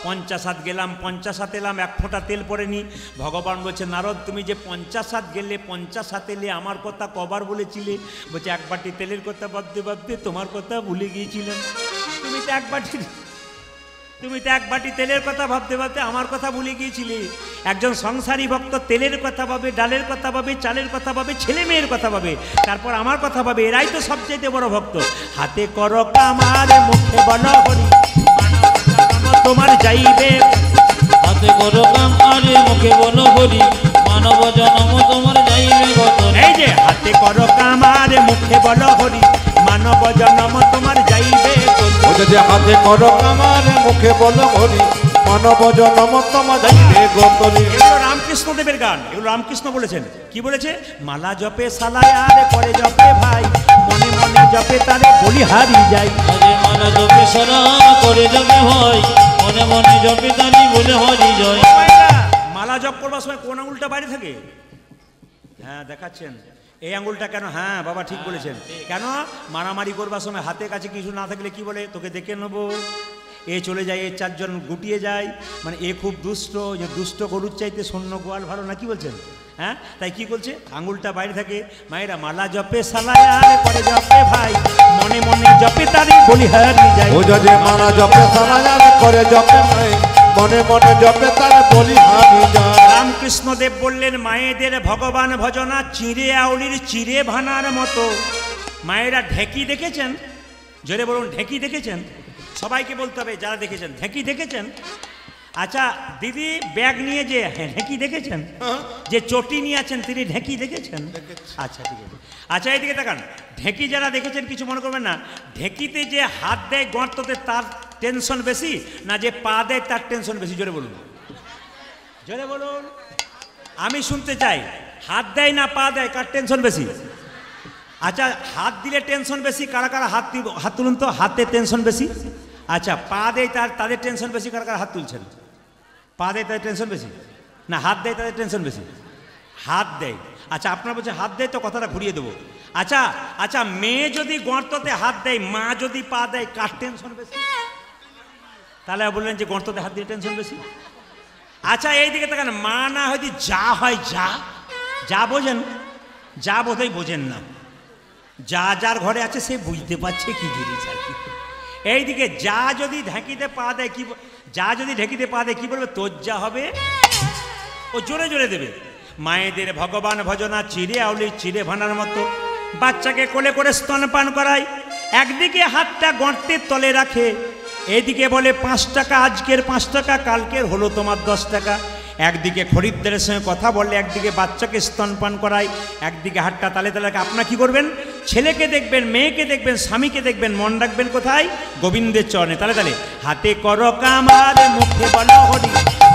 50 হাত গেলাম, 50 হাত এলাম, এক ফোঁটা তেল পড়েনি। ভগবান বলছে নারদ তুমি যে 50 হাত গেলে, 50 হাত এলে আমার কথা কবার বলেছিলে? বলছে এক বাটি তেলের কথা ভাবতে ভাবতে তোমার কথা ভুলে গিয়েছিলেন। তুমি তো এক বাটি তেলের কথা ভাবতে ভাবতে আমার কথা ভুলে গিয়েছিলে। একজন সংসারী ভক্ত তেলের কথা ভাবে, ডালের কথা ভাবে, চালের কথা ভাবে, ছেলে মেয়ের কথা ভাবে, তারপর আমার কথা ভাবে। এরাই তো সবচেয়ে বড় ভক্ত। হাতে করো কামার, মুখে বলো হরি, তোমার যাইবে। হাতে করো কাম আরে মুখে বলো হরি, মানব জনম তোমার যাইবে গতরে। এই যে হাতে করো কামার, মুখে বলো হরি, মানব জনম তোমার যাইবে গতরে। ওই যে হাতে করো কামার, মুখে বলো হরি, মানব জনম তোমার যাইবে গতরে। এগুলো রামকৃষ্ণদেবের গান, এগুলো রামকৃষ্ণ বলেছেন। কি বলেছে? মালা জপে সালায় আর করে জপে ভাই, মনে মনে জপে তারে বলি হারি যাই। আরে মালা জপে সারা করে জপে হয়, মনে মনে জপে তারি বলে হরি জয়। মালা জপ করবার সময় কোন আঙুলটা বাইরে থাকে? হ্যাঁ দেখাচ্ছেন এই আঙুলটা কেন? হ্যাঁ বাবা ঠিক বলেছেন। কেন? মারামারি করবার সময় হাতে কাছে কিছু না থাকলে কি বলে? তোকে দেখে নেবো। এ চলে যায়, এ চারজন গুটিয়ে যায়, মানে এ খুব দুষ্ট, যে দুষ্ট গরুর চাইতে শূন্য গোয়াল ভালো না, কি বলছেন? হ্যাঁ তাই কি বলছে? আঙুলটা বাইরে থাকে। মায়েরা মালা জপে সালায় আর করে জপে ভাই, মনে মনে জপে তারে বলি হারি যাই। ও যে মালা জপে সালায় আর করে জপে ভাই, মনে মনে জপে তারে বলি হারি যায়। রামকৃষ্ণদেব বললেন মায়েদের ভগবান ভজনা চিঁড়ে আউলির চিঁড়ে ভানার মতো। মায়েরা ঢেকি দেখেছেন? জোরে বলুন, ঢেকি দেখেছেন? সবাইকে বলতে হবে যারা দেখেছেন। ঢেকি দেখেছেন? আচ্ছা দিদি ব্যাগ নিয়ে যে ঢেকি দেখেছেন? যে চটি নিয়ে আছেন তিনি ঢেকি দেখেছেন? আচ্ছা ঠিক আছে। আচ্ছা এইদিকে তাকান, ঢেকি যারা দেখেছেন কিছু মনে করবেন না। ঢেকিতে যে হাত দেয় গর্ততে তার টেনশন বেশি, না যে পা দেয় তার টেনশন বেশি? জোরে বলুন, জোরে বলুন, আমি শুনতে চাই। হাত দেয় না পা দেয়, কার টেনশন বেশি? আচ্ছা হাত দিলে টেনশন বেশি, কারা কারা হাত তুলুন তো। হাতে টেনশন বেশি। আচ্ছা পা দেয় তাদের টেনশন বেশি, কারা কারা হাত তুলছেন? পা দেয় তাদের টেনশন বেশি, না হাত দেয় তাদের টেনশন বেশি? হাত দেয়। আচ্ছা আপনারা বলছে হাত দেয়, তো কথাটা ঘুরিয়ে দেবো। আচ্ছা আচ্ছা মেয়ে যদি গর্ততে হাত দেয়, মা যদি পা দেয়, কার টেনশন বেশি? তাহলে বললেন যে গর্ততে হাত দিয়ে টেনশন বেশি। আচ্ছা এইদিকে তাকান, মা না হয়তো যা হয়, যা বোঝেন, যা বোধহয় বোঝেন না। যা যার ঘরে আছে সে বুঝতে পারছে কি জিনিস আর কি। এইদিকে যা যদি ঢেকিতে পা দেয়, কি যা যদি ঢেকিতে পা দেয় কি বলবে? তোর যা হবে ও জোরে জোরে দেবে। মায়েদের ভগবান ভজনা চিড়ে আউলি চিড়ে ভানার মতো। বাচ্চাকে কোলে করে স্তনপান করায়, একদিকে হাতটা গর্তের তলে রাখে, এইদিকে বলে 5 টাকা, আজকের 5 টাকা, কালকের হলো তোমার 10 টাকা। একদিকে খরিদ্দারের সঙ্গে কথা বলে, একদিকে বাচ্চাকে স্তনপান করায়, একদিকে হাতটা তালে তালে। আপনারা কি করবেন? ছেলেকে দেখবেন, মেয়েকে দেখবেন, স্বামীকে দেখবেন, মন রাখবেন কোথায়? গোবিন্দের চরণে। তালে তালে হাতে করো কামার, মুখে বলো হরি,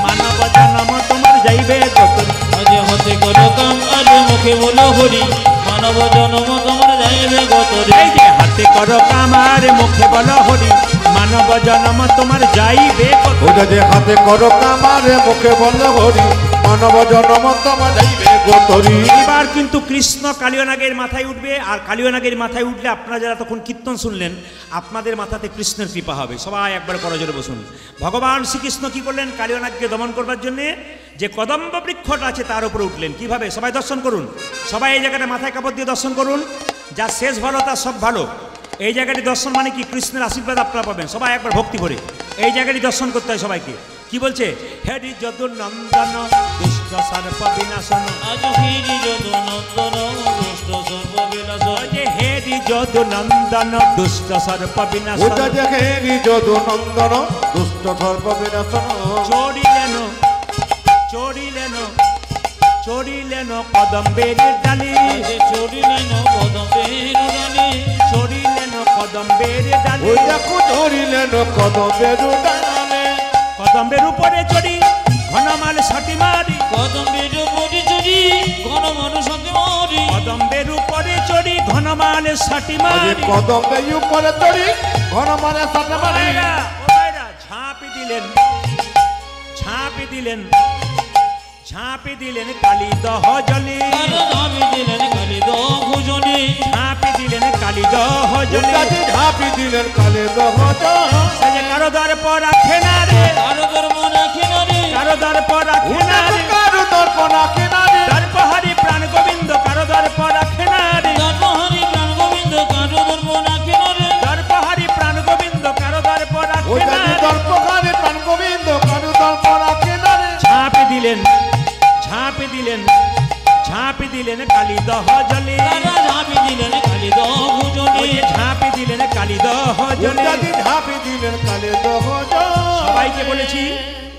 মানব জনম তোমার যাইবে গতরে। আজ হাতে করো কাম আরে মুখে বলো হরি, মানব জনম তোমার যাইবে গতরে। এই যে হাতে করো কামার, মুখে বলো হরি, মানব জনম তোমার যাইবে গতরে। ও যে হাতে করো কামার, মুখে বলো হরি, মানব জনম তোমার যাইবে গতরে। এবার কিন্তু কৃষ্ণ কালিয়নাগের মাথায় উঠবে। আর কালিয়নাগের মাথায় উঠলে আপনারা যারা তখন কীর্তন শুনলেন, আপনাদের মাথাতে কৃষ্ণের কৃপা হবে। সবাই একবার করজোরে বসুন। ভগবান শ্রীকৃষ্ণ কি করলেন? কালিয়নাগকে দমন করবার জন্যে যে কদম্ব বৃক্ষটা আছে তার উপরে উঠলেন। কিভাবে? সবাই দর্শন করুন। সবাই এই জায়গাটা মাথায় কাপড় দিয়ে দর্শন করুন। যা শেষ ভালো তার সব ভালো। এই জায়গাটি দর্শন মানে কি? কৃষ্ণের আশীর্বাদ আপনারা পাবেন। সবাই একবার ভক্তি করে এই জায়গাটি দর্শন করতে হয় সবাইকে। কি বলছে? হেরি যদু নন্দন দুষ্ট সর্প বিনাশন। আজ হিরি যদু নন্দন দুষ্ট সর্ব বিনাশন। হেরি যদু নন্দন দুষ্ট সর্প ও বিনাশন। যে হেরি যদু নন্দন দুষ্ট সর্ব বিনাশন। চড়িলেন চড়িলেন চড়িলেন কদম্বের ডালি। চড়িলেন কদম্বের ডালি। চড়িলেন কদম্বের ডালি। ওই দেখো চড়িলেন কদম্বের ডালে। কদম্বের উপরে চড়ি ঘনমাল সাটি মারি। কদম্বের উপরে চড়ি ঘনমাল সাটি মারি। কদম্বের উপরে চড়ি ঘনমাল সাটি মারি। কদম্বের উপরে চড়ি ঘনমাল সাটি মারি। ও দিলেন, ঝাঁপে দিলেন, ঝাঁপে দিলেন কালী দহ জলে, ঝাঁপি দিলেন কালী দহ জলে, ঝাঁপে দিলেন কালী দহ জলে। ঝাঁপি দিলেন কালে দহ সে যে কারো দর্প রাখে না রে, কারো ধর্ম রাখে না রে, কারো দর্প রাখে না রে, কারো দর্প রাখে না রে, দর্পহারি প্রাণ গোবিন্দ কারো দর্প রাখে না রে, ধর্মহারি প্রাণ গোবিন্দ কারো ধর্ম রাখে না রে, দর্পহারি প্রাণ গোবিন্দ কারো দর্প রাখে ওই না জাতি রে। দর্প কালে প্রাণ গোবিন্দ কারো দর্প রাখে না রে। ঝাঁপে দিলেন, ঝাঁপে দিলেন, ঝাঁপে দিলেন কালী দহ জলে, ঝাঁপি দিলেন কালী দহ জলে, ওই যে ঝাঁপে দিলেন কালী দহ জলে। জাতি ঝাঁপি দিলেন কালে দহ সবাইকে বলেছি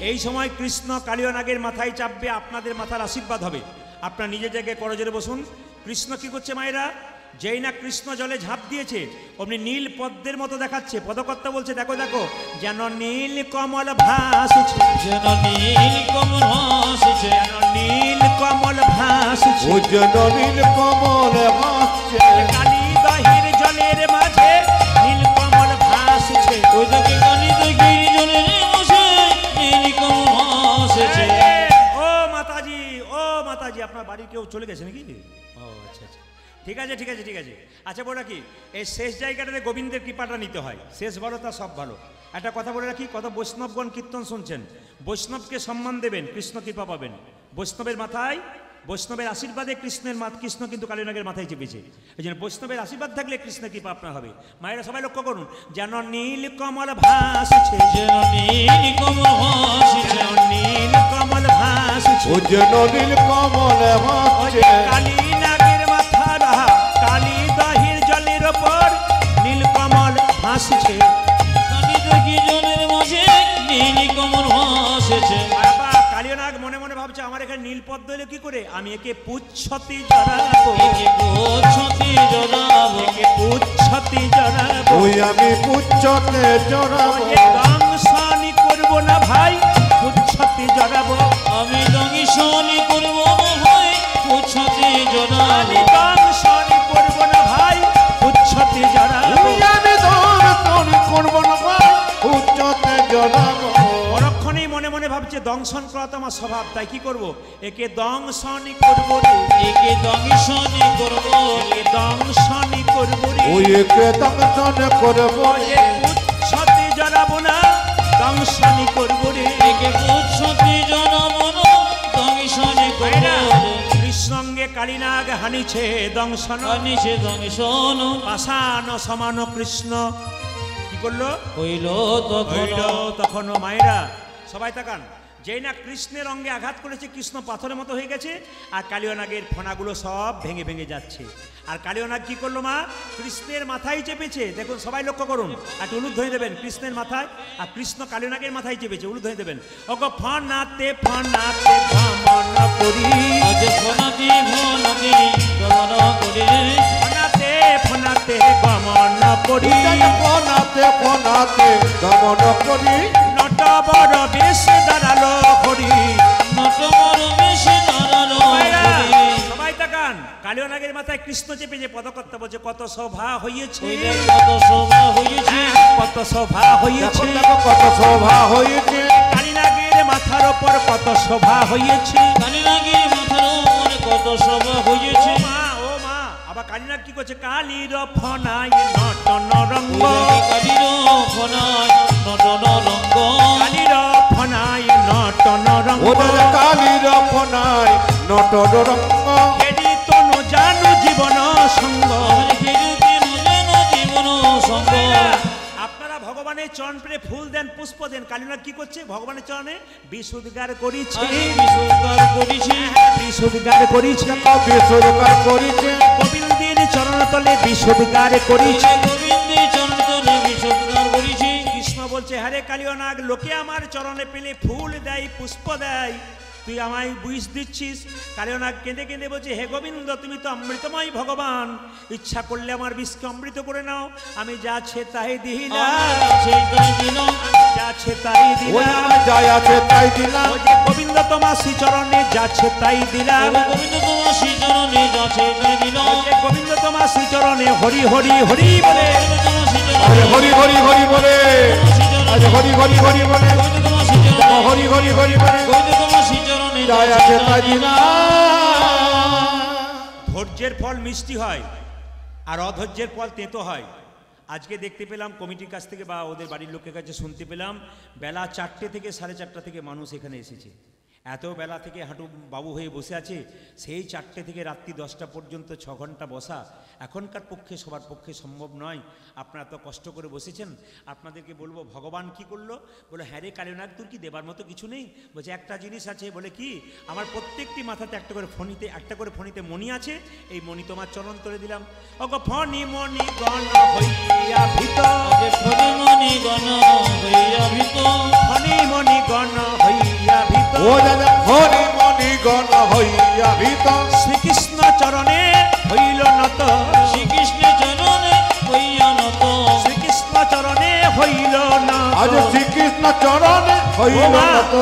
এই সময় কৃষ্ণ কালীয় নাগের মাথায় চাপবে, আপনাদের মাথার আশীর্বাদ হবে। আপনার নিজের জায়গায় করজোরে বসুন। কৃষ্ণ কি করছে মায়েরা? যেই না কৃষ্ণ জলে ঝাঁপ দিয়েছে অমনি নীল পদ্মের মতো দেখাচ্ছে। পদকর্তা বলছে দেখো দেখো যেন নীল কমল ভাসছে, যেন নীল কমল ভাসছে, যেন নীল কমল ভাসছে। ও যেন নীল কমল ভাসছে, কালী দহির জলের মাঝে নীল কমল ভাসছে। ওই দেখে কালী দহির জলে বসে নীল কমল ভাসছে। ও মাতাজি, ও মাতাজি, আপনার বাড়ি কেউ চলে গেছে নাকি? ও আচ্ছা আচ্ছা, ঠিক আছে ঠিক আছে ঠিক আছে। আচ্ছা বলে রাখি এই শেষ জায়গাটাতে গোবিন্দের কৃপাটা নিতে হয়। শেষ ভালো তা সব ভালো। একটা কথা বলে রাখি, কত বৈষ্ণবগণ কীর্তন শুনছেন, বৈষ্ণবকে সম্মান দেবেন, কৃষ্ণ কৃপা পাবেন। বৈষ্ণবের মাথায়, বৈষ্ণবের আশীর্বাদে কৃষ্ণের কৃষ্ণ কিন্তু কালীনাগের মাথায় চেপেছে। এই জন্য বৈষ্ণবের আশীর্বাদ থাকলে কৃষ্ণের কৃপা আপনার হবে। মায়েরা সবাই লক্ষ্য করুন, যেন নীল কমল ভাসছে, যেন নীল কমল ভাসছে, যেন নীল কমল ভাসছে। ও যেন নীল কমল ভাসছে, কালী নাগের মাথা রাহা কালী দহির জলের ওপর নীল কমল ভাসছে। কালী দহির জলের মাঝে নীল কমল ভাসছে। বাবা কালীয় নাগ মনে মনে ভাবছে আমার এখানে নীল পদ্ম এলো কি করে, আমি একে পুচ্ছতি জড়াবো, একে পুচ্ছতে জড়াবো, একে পুচ্ছতি জড়াবো। ওই আমি পুচ্ছতে জড়াবো, ওই যে দংশনি করবো না ভাই, পুচ্ছতি জড়াবো। আমি দংশনি করব ভাই, পুচ্ছতে জড়াবো, আমি দংশনি করবো না ভাই, পুচ্ছতি জড়াবো। আমি দর্শন করবো না ভাই, পুচ্ছতে জড়াবো। পরক্ষণেই মনে মনে ভাবছে দংশন করা তো আমার স্বভাব, তাই কি করব, একে দংশনি করবো রে, একে দংশনি করব, একে দংশনি করবো রে। ওই একে দর্শন করবো, ওই যে পুচ্ছতে জড়াবো না, দংশনি করবো রে। একে পুচ্ছতে জড়াবো না, দংশনি করব ভাইরা, রে। কৃষ্ণঙ্গে কালীনাগ হানিছে দংশন, নিষে দংশন পাষাণ সমান কৃষ্ণ কি করলো, হইল তখন হইল তখন। মায়েরা সবাই তাকান, যেই না কৃষ্ণের অঙ্গে আঘাত করেছে কৃষ্ণ পাথরের মতো হয়ে গেছে, আর কালীয় নাগের ফণাগুলো সব ভেঙে ভেঙে যাচ্ছে। আর কালীয় নাগ কি করলো মা, কৃষ্ণের মাথায় চেপেছে। দেখুন সবাই লক্ষ্য করুন, একটু উলুধ্বনি দেবেন কৃষ্ণের মাথায়, আর কৃষ্ণ কালীয় নাগের মাথায় চেপেছে, উলুধ্বনি দেবেন। ওগো ফণাতে ফণাতে ভ্রমণ করি, আজ ফোনাতে ফোনাতে গমন করে, ফণাতে ফণাতে গমন করি, ফোনাতে ফোনাতে গমন করি, নট বড় বেশ দাঁড়ালো হরি। নটবর বেশে দাঁড়ালো মায়েরা, হরি। সবাই তাকান, কালীয় নাগের মাথায় কৃষ্ণ চেপে যে পদকর্তা বলছে কত শোভা হইয়েছে, ওই দেখ কত শোভা হয়েছে, কত শোভা হইয়েছে। দেখো দেখো কত শোভা হয়েছে, কালীনাগের মাথার ওপর কত শোভা হইয়েছে। কালীনাগের মাথার উপরে কত শোভা হয়েছে। ও মা, আবার কালীনাগ কি করছে, কালীর ফনায় নটন রঙ্গ, ওই দেখে কালীর ফনায় নটন রঙ্গ, কালীর ফনায় নটন রঙ্গ। ওদের কালীর ফনায় নটর রঙ্গ, এডি তনু জানু জীবন সঙ্গ। আমার ফিরুতে নজেন জীবন সঙ্গ। আপনারা ভগবানের চরণ পেরে ফুল দেন, পুষ্প দেন, কালীনাগ কি করছে, ভগবানের চরণে বিশুদ্ধার করিছে, আমি বিশুদ্ধার করেছি, বিশুদ্ধার করিছে। বিসর্গার করিছে, গোবিন্দের চরণ তলে বিশুদ্ধার করিছে। গোবিন্দের চন্দ্রে বিশুদ্ধার করেছি। কৃষ্ণ বলছে হ্যারে কালীয় নাগ, লোকে আমার চরণে পেলে ফুল দেয়, পুষ্প দেয়, তুই আমায় বুঝ দিচ্ছিস। কালীয় নাগ কেঁদে কেঁদে বলছে হে গোবিন্দ, তুমি তো অমৃতময় ভগবান, ইচ্ছা করলে আমার বিষকে অমৃত করে নাও, আমি যা আছে তাই দিলাম, আমার আছে তাই দিলাম, যা আছে তাই ওই দিলাম। আমার যাই আছে তাই দিলাম, ওই যে গোবিন্দ তোমার শ্রী চরণে যা আছে তাই দিলাম, গোবিন্দ তোমার শ্রীচরণে যাচ্ছে তাই দিলাম, ওই যে গোবিন্দ তোমার শ্রী চরণে হরি হরি হরি বলে, গোবিন্দ তোমার আরে শ্রীচরণে হরি হরি হরি বলে, আরে হরি হরি হরি বলে, হরি হরি হরি বলে গৌতম শ্রীচরণে জয় আছে তাজি না। ধৈর্যের ফল মিষ্টি হয় আর অধৈর্যের ফল তেঁতো হয়। আজকে দেখতে পেলাম কমিটির কাছ থেকে বা ওদের বাড়ির লোকের কাছে শুনতে পেলাম বেলা 4টে থেকে 4:30 থেকে মানুষ এখানে এসেছে। এত বেলা থেকে হাঁটু বাবু হয়ে বসে আছে, সেই 4টে থেকে রাত্রি 10টা পর্যন্ত 6 ঘন্টা বসা এখনকার পক্ষে সবার পক্ষে সম্ভব নয়। আপনারা তো কষ্ট করে বসেছেন, আপনাদেরকে বলবো ভগবান কি করলো? বলে হ্যাঁ রে কালীনাগ, তোর কি দেবার মতো কিছু নেই? বলছে একটা জিনিস আছে। বলে কি? আমার প্রত্যেকটি মাথাতে একটা করে ফণিতে মণি আছে, এই মণি তোমার চরণ করে দিলাম। ওগো ফণি মণি গণ হইয়া ভীত, ফণি মণি গণ হইয়া ভীত, ফণি মণি গণ হইয়া ভীত, ও দাদা হরি মনি গণ হইয়া ভীত, শ্রীকৃষ্ণ চরণে হইল নত, শ্রীকৃষ্ণ চরণে হইয়া নত, শ্রীকৃষ্ণ চরণে হইল নত। আজ শ্রীকৃষ্ণ চরণে হইল নত।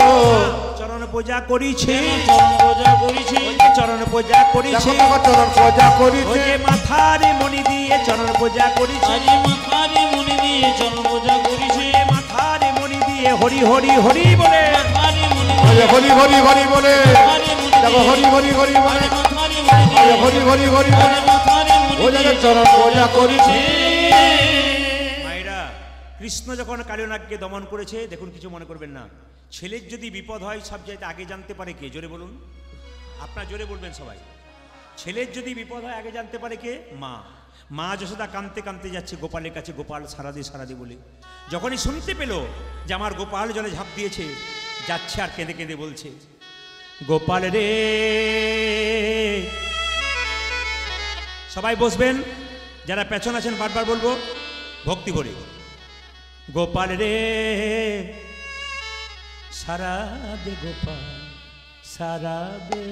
চরণ পূজা করিছে, চরণ পূজা করিছে, চরণ পূজা করিছে, দেখো চরণ পূজা করিছে, ওই যে মাথারে মণি দিয়ে চরণ পূজা করিছে, আজ মাথারে মণি দিয়ে চরণ পূজা করিছে, মাথারে মণি দিয়ে হরি হরি হরি বলে, মাথারে মণি আজ হরি হরি হরি বলে, মাথারে মণি দেখো হরি হরি হরি বলে, মাথারে মণি আজ হরি হরি হরি বলে, মাথারে মণি ও দাদা চরণ পূজা করিছে। মায়েরা, কৃষ্ণ যখন কালীনাগকে দমন করেছে, দেখুন কিছু মনে করবেন না, ছেলের যদি বিপদ হয় সব চাইতে আগে জানতে পারে কে? জোরে বলুন, আপনারা জোরে বলবেন সবাই। ছেলের যদি বিপদ হয় আগে জানতে পারে কে? মা। মা যশোদা কাঁদতে কাঁদতে যাচ্ছে গোপালের কাছে, গোপাল সারাদি বলে। যখনই শুনতে পেল যে আমার গোপাল জলে ঝাঁপ দিয়েছে, যাচ্ছে আর কেঁদে কেঁদে বলছে, গোপাল রে। সবাই বসবেন, যারা পেছন আছেন বারবার বলবো ভক্তি করে, গোপাল রে সারা দে গোপাল সারা দে,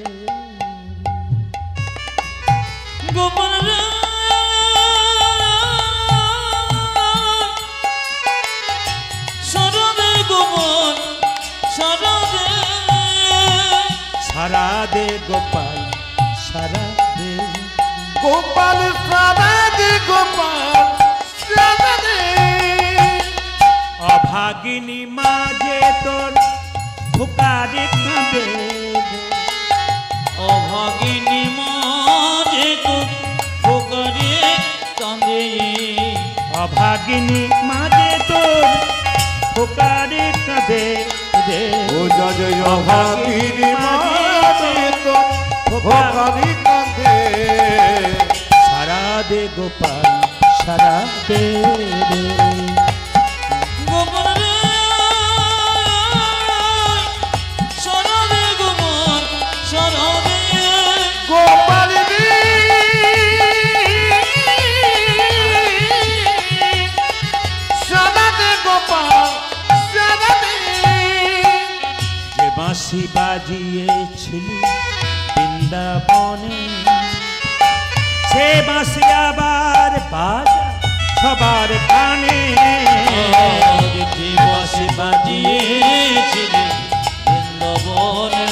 গোপাল রে সারা দে গোপাল সারা দে, সারা দে গোপাল সারা দে, গোপাল সারা দে গোপাল সারা দে, অভাগিনী মাঝে তোর ফুকারে কাঁদে, অভাগিনী মাঝে তো ফোকারে কাঁদে, অভাগিনী মাঝে তোর ফুকারে কাঁদে রে, ও জয় অভাগিনী মাঝে তো ভোকারি কাঁদে, সারা দে গোপাল সারা দে রে, গোপাল রে সারা দে গোপাল সারা দে, গোপাল রে সারা দে গোপাল সারা দে, যে বাঁশি বাজিয়েছিলি বৃন্দাবনে, সে বাঁশি আবার বাজা সবার কানে, যে বাঁশি বাজিয়েছিলি বৃন্দাবনে,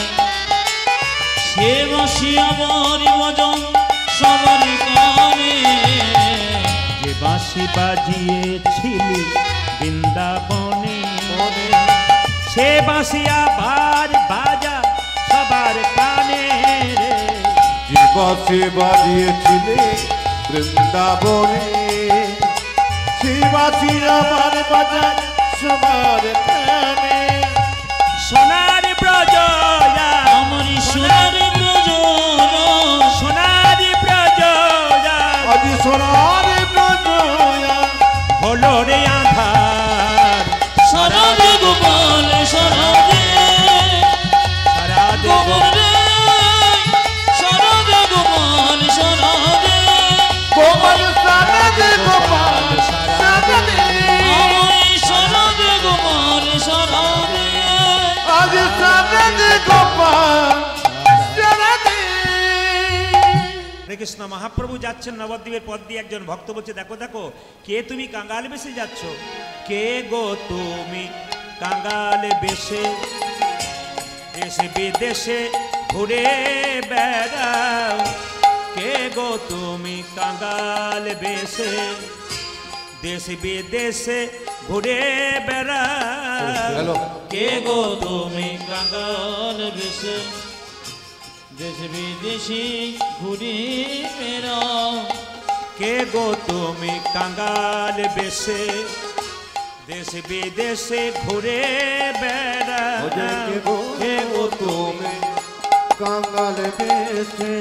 সে বাঁশি আবার বাজন সবার কানে, যে বাঁশি বাজিয়েছিলি বৃন্দাবনে, সে বাঁশি আবার বাজা সবার কানে রে, জীবসে বাজিয়েছিলে বৃন্দাবনে, শিবাসী আমার বাজার সবার কানে, সোনার ব্রজ আমার সোনার ব্রজ, সোনার ব্রজ আজ সোনার ব্রজয়া, হলো রে আধার, সারা দে গোপাল সারা দে, সারা দে গোপাল রে সারা দে গোপাল সারা দে, গোপাল সারা দে গোপাল সারা দে, আমার সারা দে গোপাল সারা দে, আজ সারা দে গোপাল সারা দে। হরে কৃষ্ণ। মহাপ্রভু যাচ্ছেন নবদ্বীপের পথ দিয়ে, একজন ভক্ত বলছে, দেখো দেখো কে তুমি কাঙ্গাল বেশে যাচ্ছ, কে গো তুমি কাঙ্গাল বেশে, দেশে বিদেশে ঘুরে বেড়াও, কে গো তুমি কাঙ্গাল বেশে, দেশ বিদেশে ঘুরে বেড়াও। হ্যালো কে গো তুমি কাঙ্গাল বেশে দেশ বিদেশি ঘুরে বেড়াও। কে গো তুমি কাঙ্গাল বেশে দেশ বিদেশে ঘুরে বেড়াও। কে গো তুমি কাঙ্গাল বেশে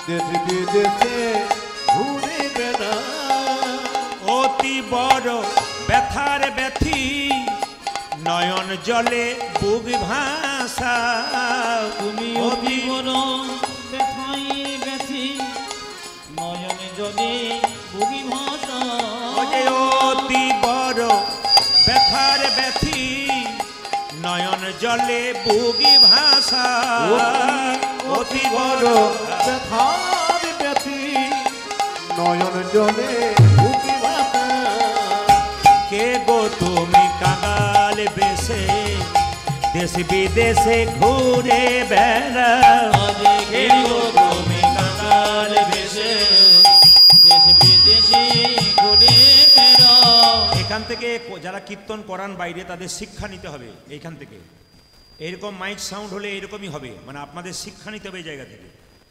দেশ বিদেশে ঘুরে বেড়াও। অতি বড় ব্যথার ব্যথি নয়ন জলে বুক ভাষা। তুমি অতি বড় ব্যথাই ব্যথি নয়নে জলে বুগি ভাষা। অতি বড় ব্যথার ব্যথি নয়ন জলে বুগি ভাষা। অতি বড় ব্যথার ব্যথি নয়ন জলে বুকি ভাষা। কে গো তুমি কাঙ্গাল বেশে দেশ বিদেশে ঘুরে বেড়াও। আজ কে গো তুমি কাঙ্গাল বেশে দেশ বিদেশি ঘুরে বেড়াও। এখান থেকে যারা কীর্তন করান বাইরে তাদের শিক্ষা নিতে হবে। এইখান থেকে এরকম মাইক সাউন্ড হলে এরকমই হবে, মানে আপনাদের শিক্ষা নিতে হবে এই জায়গা থেকে,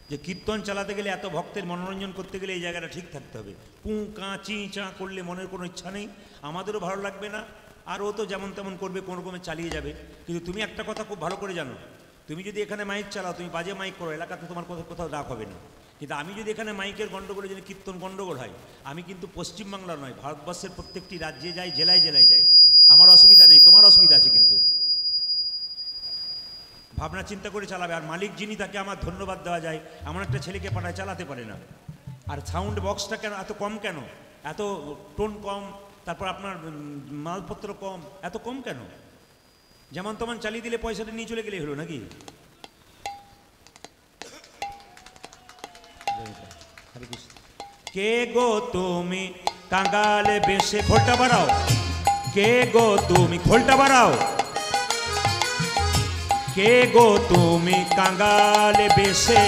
যে কীর্তন চালাতে গেলে এত ভক্তের মনোরঞ্জন করতে গেলে এই জায়গাটা ঠিক থাকতে হবে। পু কাঁ চি চা করলে মনের কোনো ইচ্ছা নেই, আমাদেরও ভালো লাগবে না, আর ও তো যেমন তেমন করবে, কোনো রকমে চালিয়ে যাবে। কিন্তু তুমি একটা কথা খুব ভালো করে জানো, তুমি যদি এখানে মাইক চালাও, তুমি বাজে মাইক করো, এলাকাতে তোমার কোথাও ডাক হবে না। কিন্তু আমি যদি এখানে মাইকের গণ্ডগোলে যদি কীর্তন গণ্ডগোল হয়, আমি কিন্তু পশ্চিমবাংলা নয়, ভারতবর্ষের প্রত্যেকটি রাজ্যে যাই, জেলায় জেলায় যাই, আমার অসুবিধা নেই, তোমার অসুবিধা আছে। কিন্তু ভাবনা চিন্তা করে চালাবে। আর মালিক যিনি, তাকে আমার ধন্যবাদ দেওয়া যায়, এমন একটা ছেলেকে পাঠায়, চালাতে পারে না। আর সাউন্ড বক্সটা কেন এত কম, কেন এত টোন কম, তারপর আপনার মালপত্র কম, এত কম কেন? যেমন তেমন চালিয়ে দিলে পয়সাটা নিয়ে চলে গেলে হলো নাকি? কে গো তুমি কাঙ্গাল বেশে, খোলটা বাড়াও। কে গো তুমি, খোলটা বাড়াও। কে গো তুমি কাঙ্গাল বেশে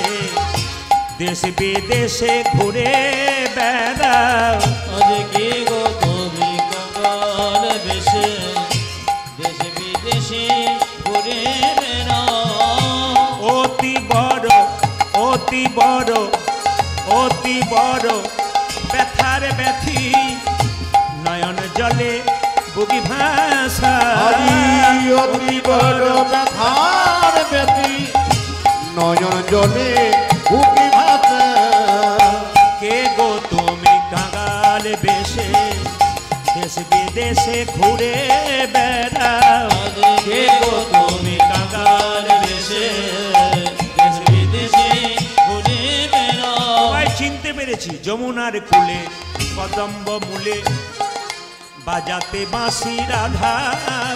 দেশ বিদেশে ঘুরে বেড়াও। আজ কে গো তুমি কাঙ্গাল বেশে দেশ বিদেশি ঘুরে বেড়াও। অতি বড়, অতি বড়, অতি বড় ব্যথার ব্যথি নয়ন জলে বুকি ভাষা। অতি বড় ব্যথার ব্যথি নয়ন জলে বুকি ভাষা। কে গো তুমি কাঙ্গাল বেশে দেশ বিদেশে ঘুরে বেড়াও। কে গো তুমি কাঙ্গাল বেশে দেশ বিদেশি ঘুরে বেড়াও। সবাই চিনতে পেরেছি। যমুনার কূলে কদম্ব মূলে বাজাতে বাঁশি রাধা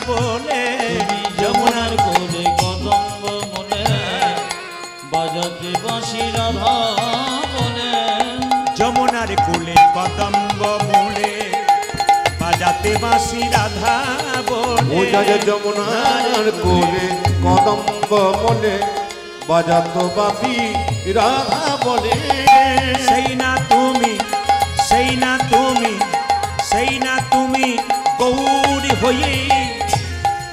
বলে। যমুনার কোলে কদম্ব মনে বাজাতে বাঁশি রাধা বলে। যমুনার কূলে কদম্ব মূলে বাজাতে বাঁশি রাধা বলে। যমুনার কোলে কদম্ব মনে বাজাতো বাপি রাধা বলে। সেই না তুমি, সেই না তুমি, সেই না তুমি গৌরী হয়ে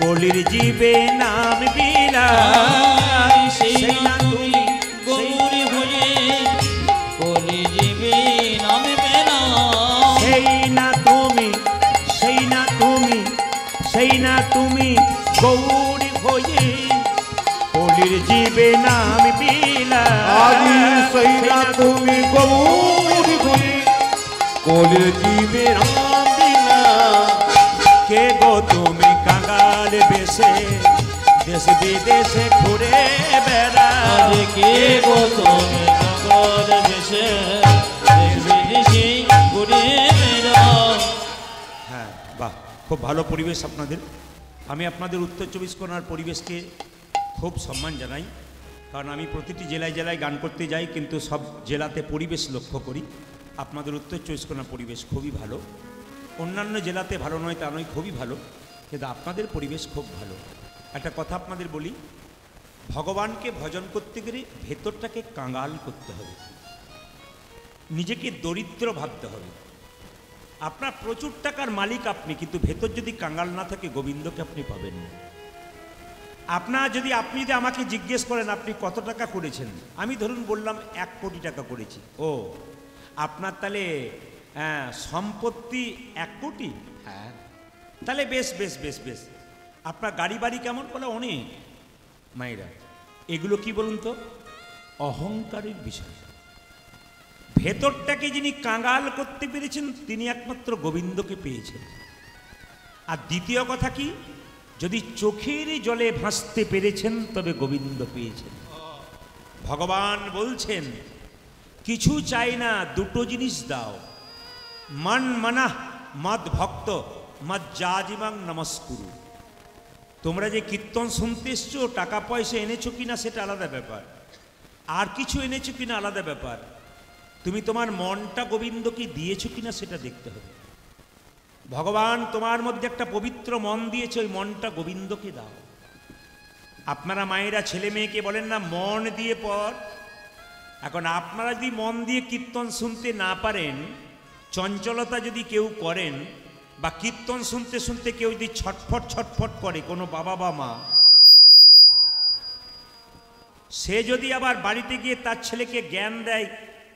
কলির জীবে নাম বিলাও। সেই না তুমি গৌরী হয়ে কলি জীবে নাম বেড়াও। সেই না তুমি, সেই না তুমি, সেই না তুমি গৌরী হয়ে কলির জীবে নাম বিলাও। সেই না তুমি গৌরী হয়ে কলির জীবে নাম বিলাও। কে গো তুমি কাঙ্গাল বেশে দেশ বিদেশে ঘুরে বেড়াও। আজ কে গো তুমি কাঙ্গাল বেশে দেশ বিদেশি ঘুরে বেড়াও। হ্যাঁ, বাহ, খুব ভালো পরিবেশ আপনাদের। আমি আপনাদের উত্তর 24 পরগনার পরিবেশকে খুব সম্মান জানাই, কারণ আমি প্রতিটি জেলায় জেলায় গান করতে যাই, কিন্তু সব জেলাতে পরিবেশ লক্ষ্য করি। আপনাদের উত্তর 24 পরগনার পরিবেশ খুবই ভালো। অন্যান্য জেলাতে ভালো নয় তা নয়, খুবই ভালো, কিন্তু আপনাদের পরিবেশ খুব ভালো। একটা কথা আপনাদের বলি, ভগবানকে ভজন করতে গেলে ভেতরটাকে কাঙ্গাল করতে হবে। নিজেকে দরিদ্র ভাবতে হবে। আপনার প্রচুর টাকার মালিক আপনি, কিন্তু ভেতর যদি কাঙ্গাল না থাকে গোবিন্দকে আপনি পাবেন না। আপনি যদি আমাকে জিজ্ঞেস করেন আপনি কত টাকা করেছেন, আমি ধরুন বললাম 1 কোটি টাকা করেছি। ও আপনার তাহলে সম্পত্তি 1 কোটি? হ্যাঁ। তাহলে বেশ বেশ বেশ বেশ। আপনার গাড়ি বাড়ি কেমন? বলে অনেক। মায়েরা, এগুলো কি বলুন তো? অহংকারের বিষয়। ভেতরটাকে যিনি কাঙ্গাল করতে পেরেছেন তিনি একমাত্র গোবিন্দকে পেয়েছেন। আর দ্বিতীয় কথা কি, যদি চোখের জলে ভাসতে পেরেছেন তবে গোবিন্দ পেয়েছেন। ভগবান বলছেন কিছু চাই না, 2টো জিনিস দাও, মন মনাহ মদ ভক্ত মদ জাজিমাং নমস্কুরু। তোমরা যে কীর্তন শুনতে এসছো, টাকা পয়সা এনেছো কিনা সেটা আলাদা ব্যাপার, আর কিছু এনেছো কিনা আলাদা ব্যাপার, তুমি তোমার মনটা গোবিন্দকে দিয়েছো কিনা সেটা দেখতে হবে। ভগবান তোমার মধ্যে একটা পবিত্র মন দিয়েছে, ওই মনটা গোবিন্দকে দাও। আপনারা মায়েরা ছেলে মেয়েকে বলেন না মন দিয়ে পড়। এখন আপনারা যদি মন দিয়ে কীর্তন শুনতে না পারেন, চঞ্চলতা যদি কেউ করেন, বা কীর্তন শুনতে শুনতে কেউ যদি ছটফট ছটফট করে, কোনো বাবা বা মা, সে যদি আবার বাড়িতে গিয়ে তার ছেলেকে জ্ঞান দেয়,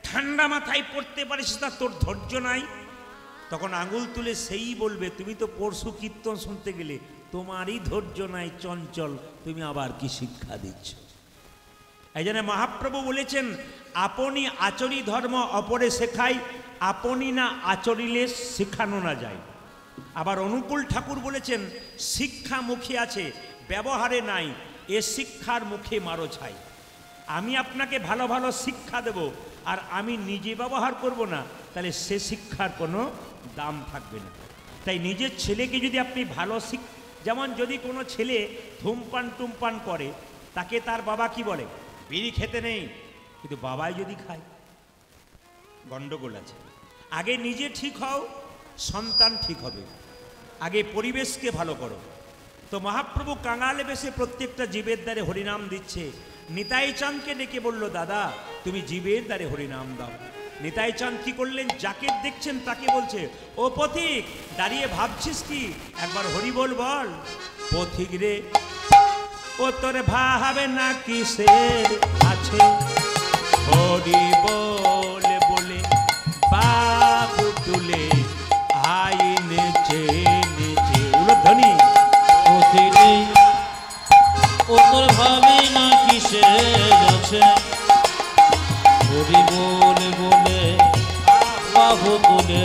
ঠান্ডা মাথায় পড়তে পারিস না, তোর ধৈর্য নাই, তখন আঙুল তুলে সেই বলবে তুমি তো পরশু কীর্তন শুনতে গেলে, তোমারই ধৈর্য নাই, চঞ্চল, তুমি আবার কি শিক্ষা দিচ্ছ? এই জন্য মহাপ্রভু বলেছেন আপনি আচরি ধর্ম অপরে শেখাই, আপনি না আচরিলে শেখানো না যায়। আবার অনুকূল ঠাকুর বলেছেন শিক্ষা মুখে আছে ব্যবহারে নাই, এ শিক্ষার মুখে মারো ছাই। আমি আপনাকে ভালো ভালো শিক্ষা দেব আর আমি নিজে ব্যবহার করব না, তাহলে সে শিক্ষার কোনো দাম থাকবে না। তাই নিজের ছেলেকে যদি আপনি ভালো যেমন যদি কোনো ছেলে ধূমপান টুমপান করে, তাকে তার বাবা কি বলে, বিড়ি খেতে নেই, কিন্তু বাবাই যদি খায়, গন্ডগোল আছে। আগে নিজে ঠিক হও, সন্তান ঠিক হবে। আগে পরিবেশকে ভালো করো। তো মহাপ্রভু কাঙালে বেশে প্রত্যেকটা জীবের দ্বারে হরিনাম দিচ্ছে। নিতাই চাঁদকে ডেকে বলল দাদা তুমি জীবের দ্বারে হরিনাম দাও। নিতাই চাঁদ কি করলেন, যাকে দেখছেন তাকে বলছে ও পথিক দাঁড়িয়ে ভাবছিস কি, একবার হরি বল বল। পথিক রে ও তোর ভাবে না কিসের আছে, হরি বলে বলে বাবু তুলে আই নেচে নেচে উলধ্বনি। পথিক রে ও তোর ভাবে না কিসের আছে, হরি বলে বলে বাহু তুলে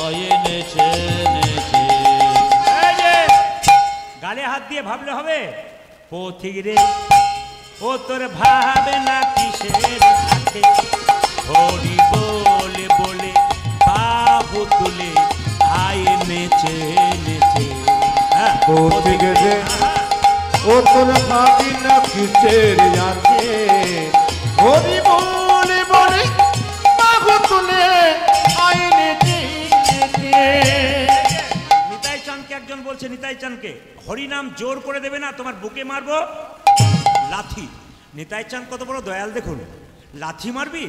আয়ে নেচে নেচে। গালে হাত দিয়ে ভাবলে হবে। পথিক রে ও তোর ভাবে না কিসের আছে, হরি বলে বলে বাহু তুলে আয়ে নেচে নেচে। পথিক রে ও তোর ভাবি না কিসের আছে, হরি বলে বলে বাহু তুলে আই নেচে নেচে। নিতাই চাঁদকে একজন বলছে, নিতাই চাঁদকে হরিনাম জোর করে দেবে না, তোমার বুকে মারবো লাথি। নিতাই চাঁদ কত বড় দয়াল দেখুন, লাথি মারবি?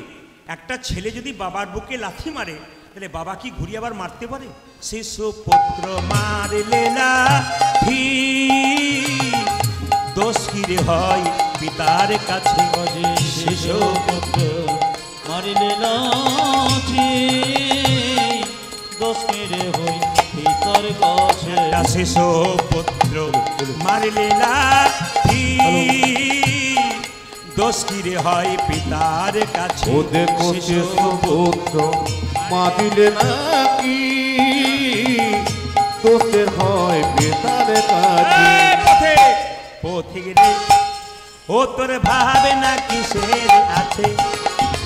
একটা ছেলে যদি বাবার বুকে লাথি মারে তাহলে বাবা কি ঘুরিয়ে আবার মারতে পারে? শিশু পুত্র মারলে লাথি, দোষ কিরে হয় পিতার কাছে। শিশু পুত্র মারিলে লাঠি, দোষ মেরে হই পিতার কাছে। শিশু পুত্র মারলে লাথি, দোষ কিরে হয় পিতার কাছে। ও দেখো শিশু পুত্র মারিলে নাকি, দোষের হয় পিতার কাছে। পথিক রে ও তোর ভাবে না কিসের আছে,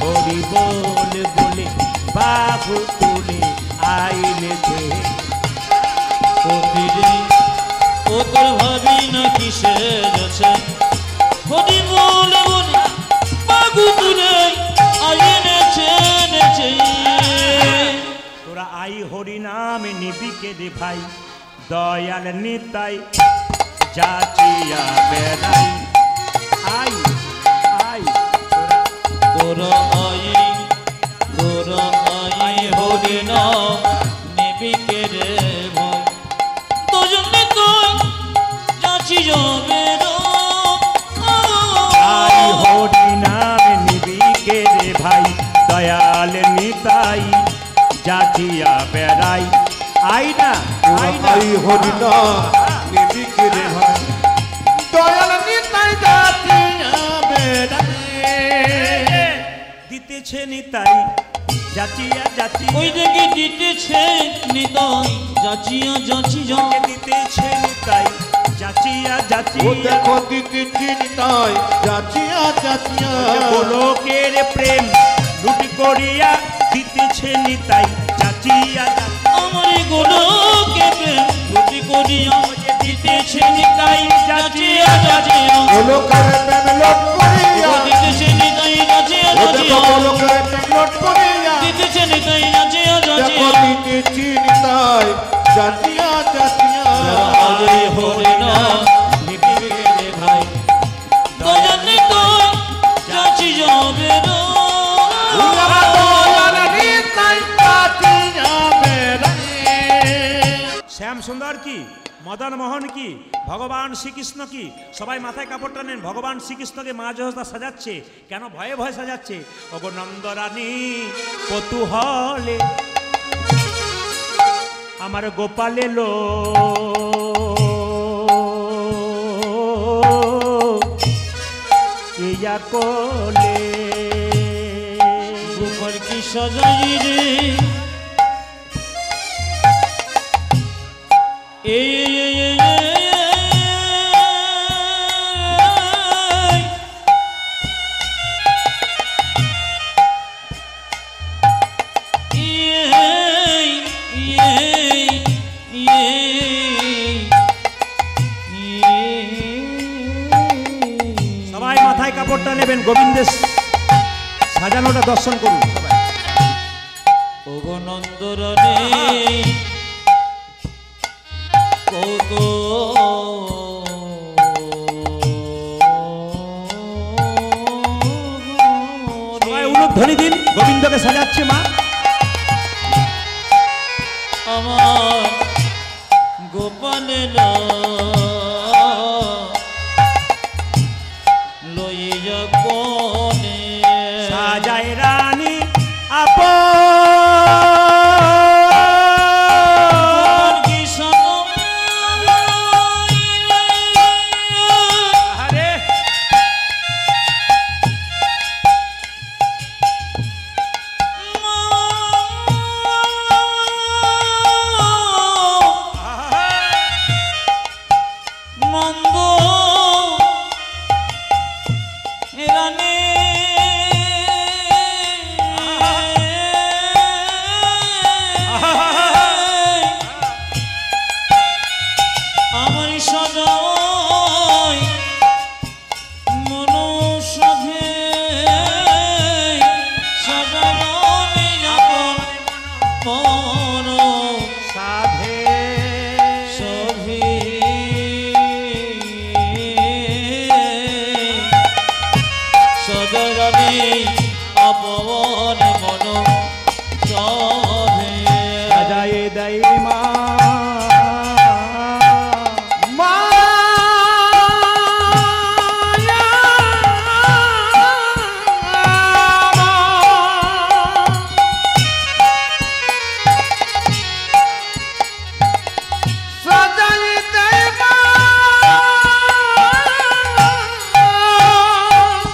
হরি বলে বলে বাহু তুলে আইলেছে। পথিক রে ও তোর ভাবি না কিসের আছে, হরি বলে বলে বাহু তুলে আয়ে নেচে নেচে। তোরা আই হরি নামে নিবিকে রে ভাই, দয়াল নিতাই যাচিয়া বেড়াই। আই আই তোরা আয়ে তোরা আই হরি নাম নিবি কে রে ভাই দুজনে তুই যাচ্ছি যাবে আই হরি নাম নিবি কে রে ভাই দয়াল নিতাই যাচিয়া বেড়াই আই না আই হরি না নিবি কে রে ভাই দয়াল নিতাই যাচিয়া বেড়াই দিতেছে নিতাই যাচিয়া যাচি ওই দেখি দিতেছে নিতাই যাচিয়া যাচি ওকে দিতেছে নিতাই যাচিয়া যাচি ও দেখো দিতেছি নিতাই যাচিয়া যাচিয়া গোলকের প্রেম লুটি করিয়া দিতেছে নিতাই যাচিয়া যাচি আমার গোলকে প্রেম লুটি করিয়া দিতেছে নিতাই যাচিয়া যাচিয়া গোলকের প্রেম লোট করিয়া দিতেছে নিতাই যাচিয়া ও দেখো যাচিয়া গোলকের প্রেম লোট করিয়া দিতেছে নিতাই যাচিয়া দেখো যাচিয়া দিতেছি নিতাই যাচিয়া যাচিয়া আরে হরি নাম নিবি কে রে ভাই দয়ালে তুই যাচ্ছি যাবে দয়াল নিতাই যাচিয়া বেড়াই শ্যাম সুন্দর কি মদন মোহন কি ভগবান শ্রীকৃষ্ণ কি সবাই মাথায় কাপড় টানেন ভগবান শ্রীকৃষ্ণকে মা যশোদা সাজাচ্ছে কেন ভয়ে ভয়ে সাজাচ্ছে ওগো নন্দরানী কৌতূহলে আমার গোপাল এলো ইয়া কোলে গোপাল কি সাজাই রে সবাই মাথায় কাপড়টা নেবেন গোবিন্দের সাজানোটা দর্শন করুন সবাই ওগো নন্দরানী কত সবাই উলুধ্বনি দিন গোবিন্দকে সাজাচ্ছে মা আমার গোপালের লইয়া কোনে সাজায় রানী আপন কি আরে নন্দ রানী আমার সজাই মনুষ্যধে সজানি আপন মন সাধে সভি সজরণী আপন মন সধে সাজায় দেয় মা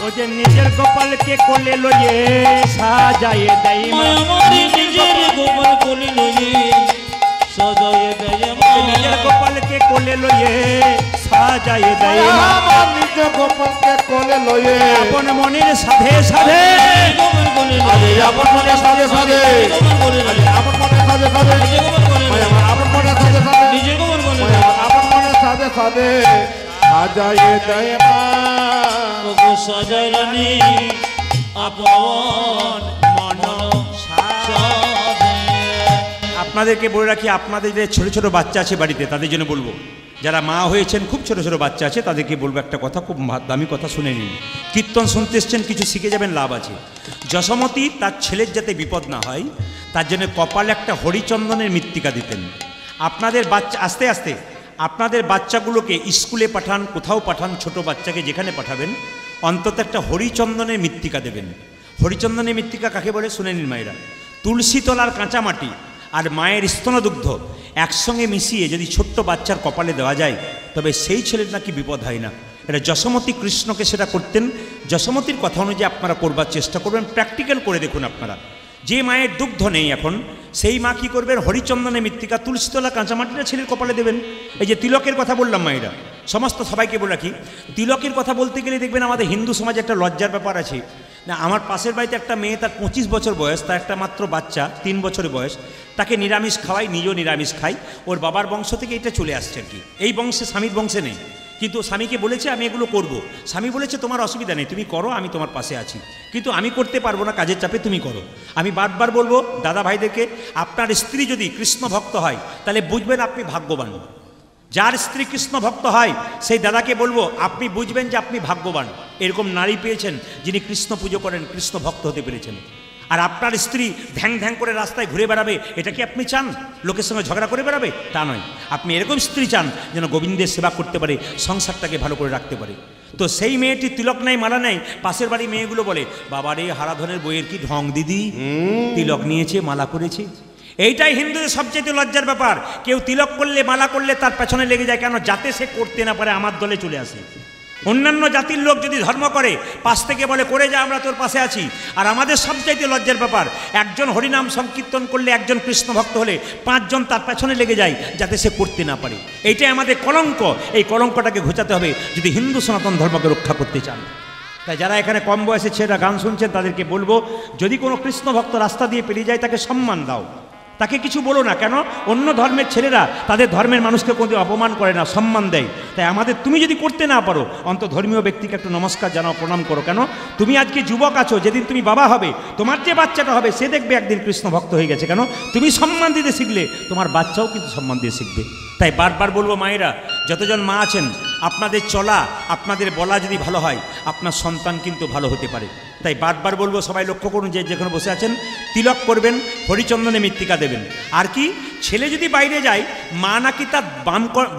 ও যে নিজের গোপালকে কোলে লইয়ে সাজায় দেয় মা মায়ামতি নিজের গোপাল কোলে লইয়ে সজয়ে দেয় মা নিজের গোপালকে কোলে লইয়ে সাজায় দেয় মা আমার নিজ গোপালকে কোলে লয়ে আপন মনের সাধে সাধে গোপাল কোলে আরে লইয়ে আপন মনে সাজে সাজে গোপাল কোলে লইয়ে আপন মনে সাজে সাজে নিজে গোপাল কোলে লইয়ে আপন মনে সাজে সাজে নিজে গোপাল কোলে লইয়ে আপন মনে সাজে সাজে সাজায়ে দেয় মা ওগো সজয় রানী আপন মন সাধে আপনাদেরকে বলে রাখি, আপনাদের যে ছোটো ছোটো বাচ্চা আছে বাড়িতে তাদের জন্য বলবো, যারা মা হয়েছেন খুব ছোটো ছোটো বাচ্চা আছে তাদেরকে বলবো একটা কথা, খুব দামি কথা শুনে নিন। কীর্তন শুনতে এসছেন, কিছু শিখে যাবেন, লাভ আছে। যশোমতী তার ছেলের যাতে বিপদ না হয় তার জন্য কপালে একটা হরিচন্দনের মৃত্তিকা দিতেন। আপনাদের বাচ্চা আস্তে আস্তে আপনাদের বাচ্চাগুলোকে স্কুলে পাঠান, কোথাও পাঠান, ছোট বাচ্চাকে যেখানে পাঠাবেন অন্তত একটা হরিচন্দনের মৃত্তিকা দেবেন। হরিচন্দনের মৃত্তিকা কাকে বলে শুনে নিন মায়েরা। তুলসী তলার কাঁচা মাটি আর মায়ের স্তনদুগ্ধ একসঙ্গে মিশিয়ে যদি ছোট্ট বাচ্চার কপালে দেওয়া যায় তবে সেই ছেলের নাকি বিপদ হয় না। এটা যশোমতী কৃষ্ণকে সেটা করতেন। যশোমতীর কথা অনুযায়ী আপনারা করবার চেষ্টা করবেন, প্র্যাকটিক্যাল করে দেখুন আপনারা। যে মায়ের দুগ্ধ নেই এখন সেই মা কী করবেন, হরিচন্দনের মৃত্তিকা তুলসীতলা কাঁচামাটিটা ছেলের কপালে দেবেন। এই যে তিলকের কথা বললাম মায়েরা, সমস্ত সবাইকে বলে রাখি, তিলকের কথা বলতে গেলে দেখবেন আমাদের হিন্দু সমাজে একটা লজ্জার ব্যাপার আছে। না, আমার পাশের বাড়িতে একটা মেয়ে, তার 25 বছর বয়স, তার একটা মাত্র বাচ্চা 3 বছরের বয়স, তাকে নিরামিষ খাওয়াই, নিজেও নিরামিষ খাই, ওর বাবার বংশ থেকে এটা চলে আসছে আর কি। এই বংশে, স্বামীর বংশে নেই, কিন্তু স্বামীকে বলেছে আমি এগুলো করব। স্বামী বলেছে তোমার অসুবিধা নেই, তুমি করো, আমি তোমার পাশে আছি, কিন্তু আমি করতে পারবো না, কাজের চাপে তুমি করো। আমি বারবার বলবো দাদা ভাইদেরকে, আপনার স্ত্রী যদি কৃষ্ণ ভক্ত হয় তাহলে বুঝবেন আপনি ভাগ্যবান। যার স্ত্রী কৃষ্ণ ভক্ত হয় সেই দাদাকে বলবো আপনি বুঝবেন যে আপনি ভাগ্যবান। এরকম নারী পেয়েছেন যিনি কৃষ্ণ পুজো করেন, কৃষ্ণ ভক্ত হতে পেরেছেন। আর আপনার স্ত্রী ধ্যাং ধ্যাং করে রাস্তায় ঘুরে বেড়াবে, এটা কি আপনি চান? লোকের সঙ্গে ঝগড়া করে বেড়াবে, তা নয়। আপনি এরকম স্ত্রী চান যেন গোবিন্দের সেবা করতে পারে, সংসারটাকে ভালো করে রাখতে পারে। তো সেই মেয়েটি তিলক নাই, মালা নাই, পাশের বাড়ি মেয়েগুলো বলে বাবারে হারাধনের বইয়ের কি ঢং দিদি, তিলক নিয়েছে, মালা করেছে। এইটাই হিন্দুদের সবচেয়ে লজ্জার ব্যাপার। কেউ তিলক করলে, মালা করলে তার পেছনে লেগে যায়, কেন? যাতে সে করতে না পারে, আমার দলে চলে আসে। অন্যান্য জাতির লোক যদি ধর্ম করে পাশ থেকে বলে করে যা, আমরা তোর পাশে আছি। আর আমাদের সবচাইতে লজ্জার ব্যাপার, একজন হরিনাম সংকীর্তন করলে, একজন কৃষ্ণ ভক্ত হলে 5 জন তার পেছনে লেগে যায় যাতে সে করতে না পারে। এইটাই আমাদের কলঙ্ক। এই কলঙ্কটাকে ঘোচাতে হবে যদি হিন্দু সনাতন ধর্মকে রক্ষা করতে চান। তাই যারা এখানে কম বয়সে ছেলেরা গান শুনছেন তাদেরকে বলবো, যদি কোনো কৃষ্ণ ভক্ত রাস্তা দিয়ে পেরিয়ে যায় তাকে সম্মান দাও, তাকে কিছু বলো না। কেন? অন্য ধর্মের ছেলেরা তাদের ধর্মের মানুষকে কোনো অপমান করে না, সম্মান দেয়। তাই আমাদের, তুমি যদি করতে না পারো অন্তত ধর্মীয় ব্যক্তিকে একটু নমস্কার জানাও, প্রণাম করো। কেন? তুমি আজকে যুবক আছো, যেদিন তুমি বাবা হবে তোমার যে বাচ্চাটা হবে সে দেখবে একদিন কৃষ্ণ ভক্ত হয়ে গেছে। কেন? তুমি সম্মান দিতে শিখলে তোমার বাচ্চাও কিন্তু সম্মান দিয়ে শিখবে। তাই বারবার বলবো মায়েরা, যতজন মা আছেন, আপনাদের চলা, আপনাদের বলা যদি ভালো হয় আপনার সন্তান কিন্তু ভালো হতে পারে। তাই বারবার বলবো, সবাই লক্ষ্য করুন, যে যেখানে বসে আছেন তিলক করবেন, হরিচন্দনে মৃত্তিকা দেবেন। আর কি, ছেলে যদি বাইরে যায়, মা নাকি তার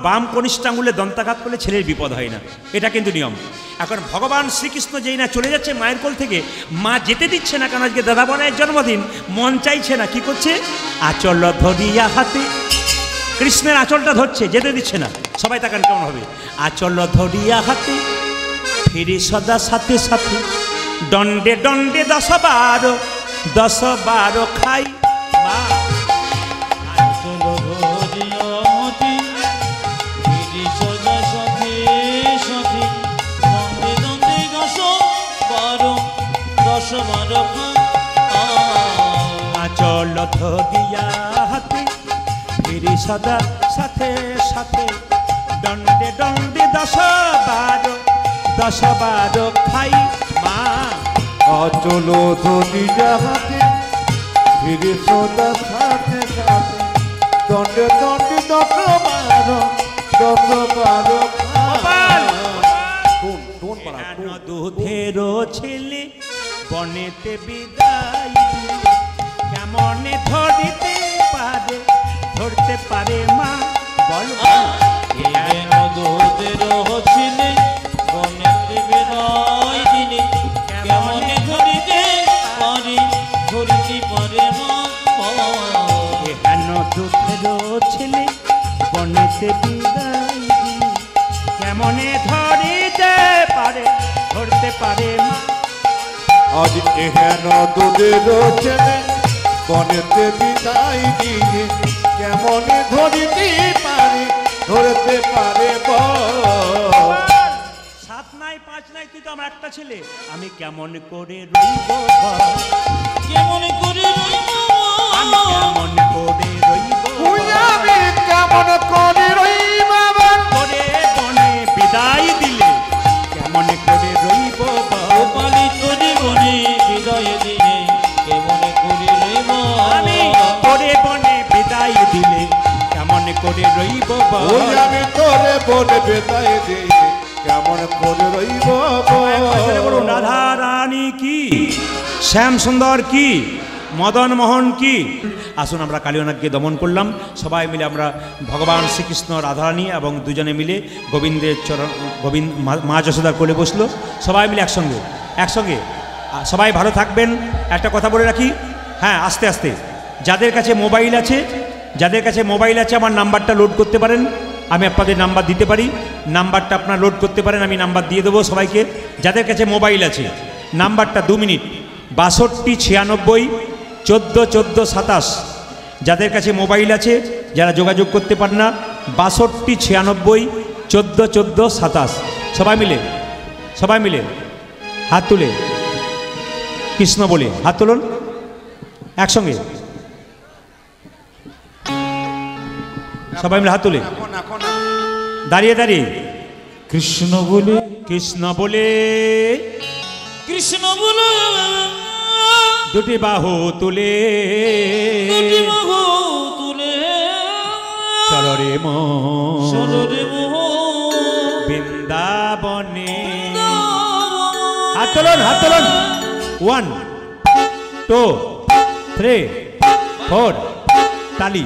বাম কনিষ্ঠ আঙুলে দন্তাঘাত করলে ছেলের বিপদ হয় না, এটা কিন্তু নিয়ম। এখন ভগবান শ্রীকৃষ্ণ যেই না চলে যাচ্ছে মায়ের কোল থেকে, মা যেতে দিচ্ছে না। কারণ আজকে দাদা বোনের জন্মদিন, মন চাইছে না। কি করছে? আঁচল ধরিয়া হাতে, কৃষ্ণের আঁচলটা ধরছে, যেতে দিচ্ছে না। সবাই তাকান কেমন হবে। আঁচল ধরিয়া হাতে, ফিরি সদা সাথে সাথে, দণ্ডে দণ্ডে 10-12 খাই। মা চলো ধরিয়ামতি, ফিরি সদা সাথে সাথে, দণ্ডে দণ্ডে 10-12 খাই। আঁচল ধরিয়া হাতে, ফিরি সদা সাথে সাথে, দণ্ডে দণ্ডে 10-12 খাই। মা অচল ধরিয়া হাতে, ফিরে সদা সাথে সাথে, দণ্ডে দণ্ডে 10-12 দুধেরও ছেলে বনেতে বিদায় দিলে, কেমনে ধরতে পারে মা, বল। কেন দুধের ছেলে বনেতে বিদায় দিলে, কেমনে ধরিতে পারে মা। কেন দুধেরও ছেলে বনেতে বিদায় দিলে, কেমনে ধরতে পারে মা। আজ এহেন দুধের ছেলে বনেতে বিদায় দিয়ে, কেমনে ধরতে পারে বল। 7 নাই 5 নাই, তুই তো আমার একটা ছেলে, আমি কেমন করে রইব বল? কেমন করে রইব, আমি কেমন করে রইব বল? আমি কেমন করে রইব বল? করে বনে বিদায় দিলে কেমন করে রইব বল? গোপালি করে বনে বিদায় দিলে কেমন করে রইব। আমি করে বনে বিদায় বেতাই দিলে কেমন করে রইব বল? ওই আমি তোরে বনে বেতাই দিই কেমন করে রইব বলুন, রাধা রানী কি, শ্যাম সুন্দর কি, মদন মোহন কি। আসুন আমরা কালিয়ানাথকে দমন করলাম, সবাই মিলে আমরা ভগবান শ্রীকৃষ্ণ রাধারানী এবং দুজনে মিলে গোবিন্দের চরণ, গোবিন্দ মা যশোদার কোলে বসলো, সবাই মিলে একসঙ্গে একসঙ্গে। সবাই ভালো থাকবেন। একটা কথা বলে রাখি, হ্যাঁ আস্তে আস্তে, যাদের কাছে মোবাইল আছে, যাদের কাছে মোবাইল আছে আমার নাম্বারটা লোড করতে পারেন, আমি আপনাদের নাম্বার দিতে পারি, নাম্বারটা আপনারা লোড করতে পারেন, আমি নাম্বার দিয়ে দেবো সবাইকে। যাদের কাছে মোবাইল আছে নাম্বারটা 2 মিনিট, 62 96 14 14 27। যাদের কাছে মোবাইল আছে, যারা যোগাযোগ করতে পারেন না, 62 96 14 14 27। সবাই মিলে, সবাই মিলে হাত তুলে কৃষ্ণ বলে হাত তুলুন একসঙ্গে, সবাই মিলে হাত তুলে দাঁড়িয়ে দাঁড়িয়ে কৃষ্ণ বলে, কৃষ্ণ বলে, কৃষ্ণ বলে, দুটি বাহু তুলে, দুটি বাহু তুলে, চলো রে মন চলো রে মোহ বৃন্দাবনে। হাত তুলুন, হাত তুলুন। 1 2 3 4 তালি।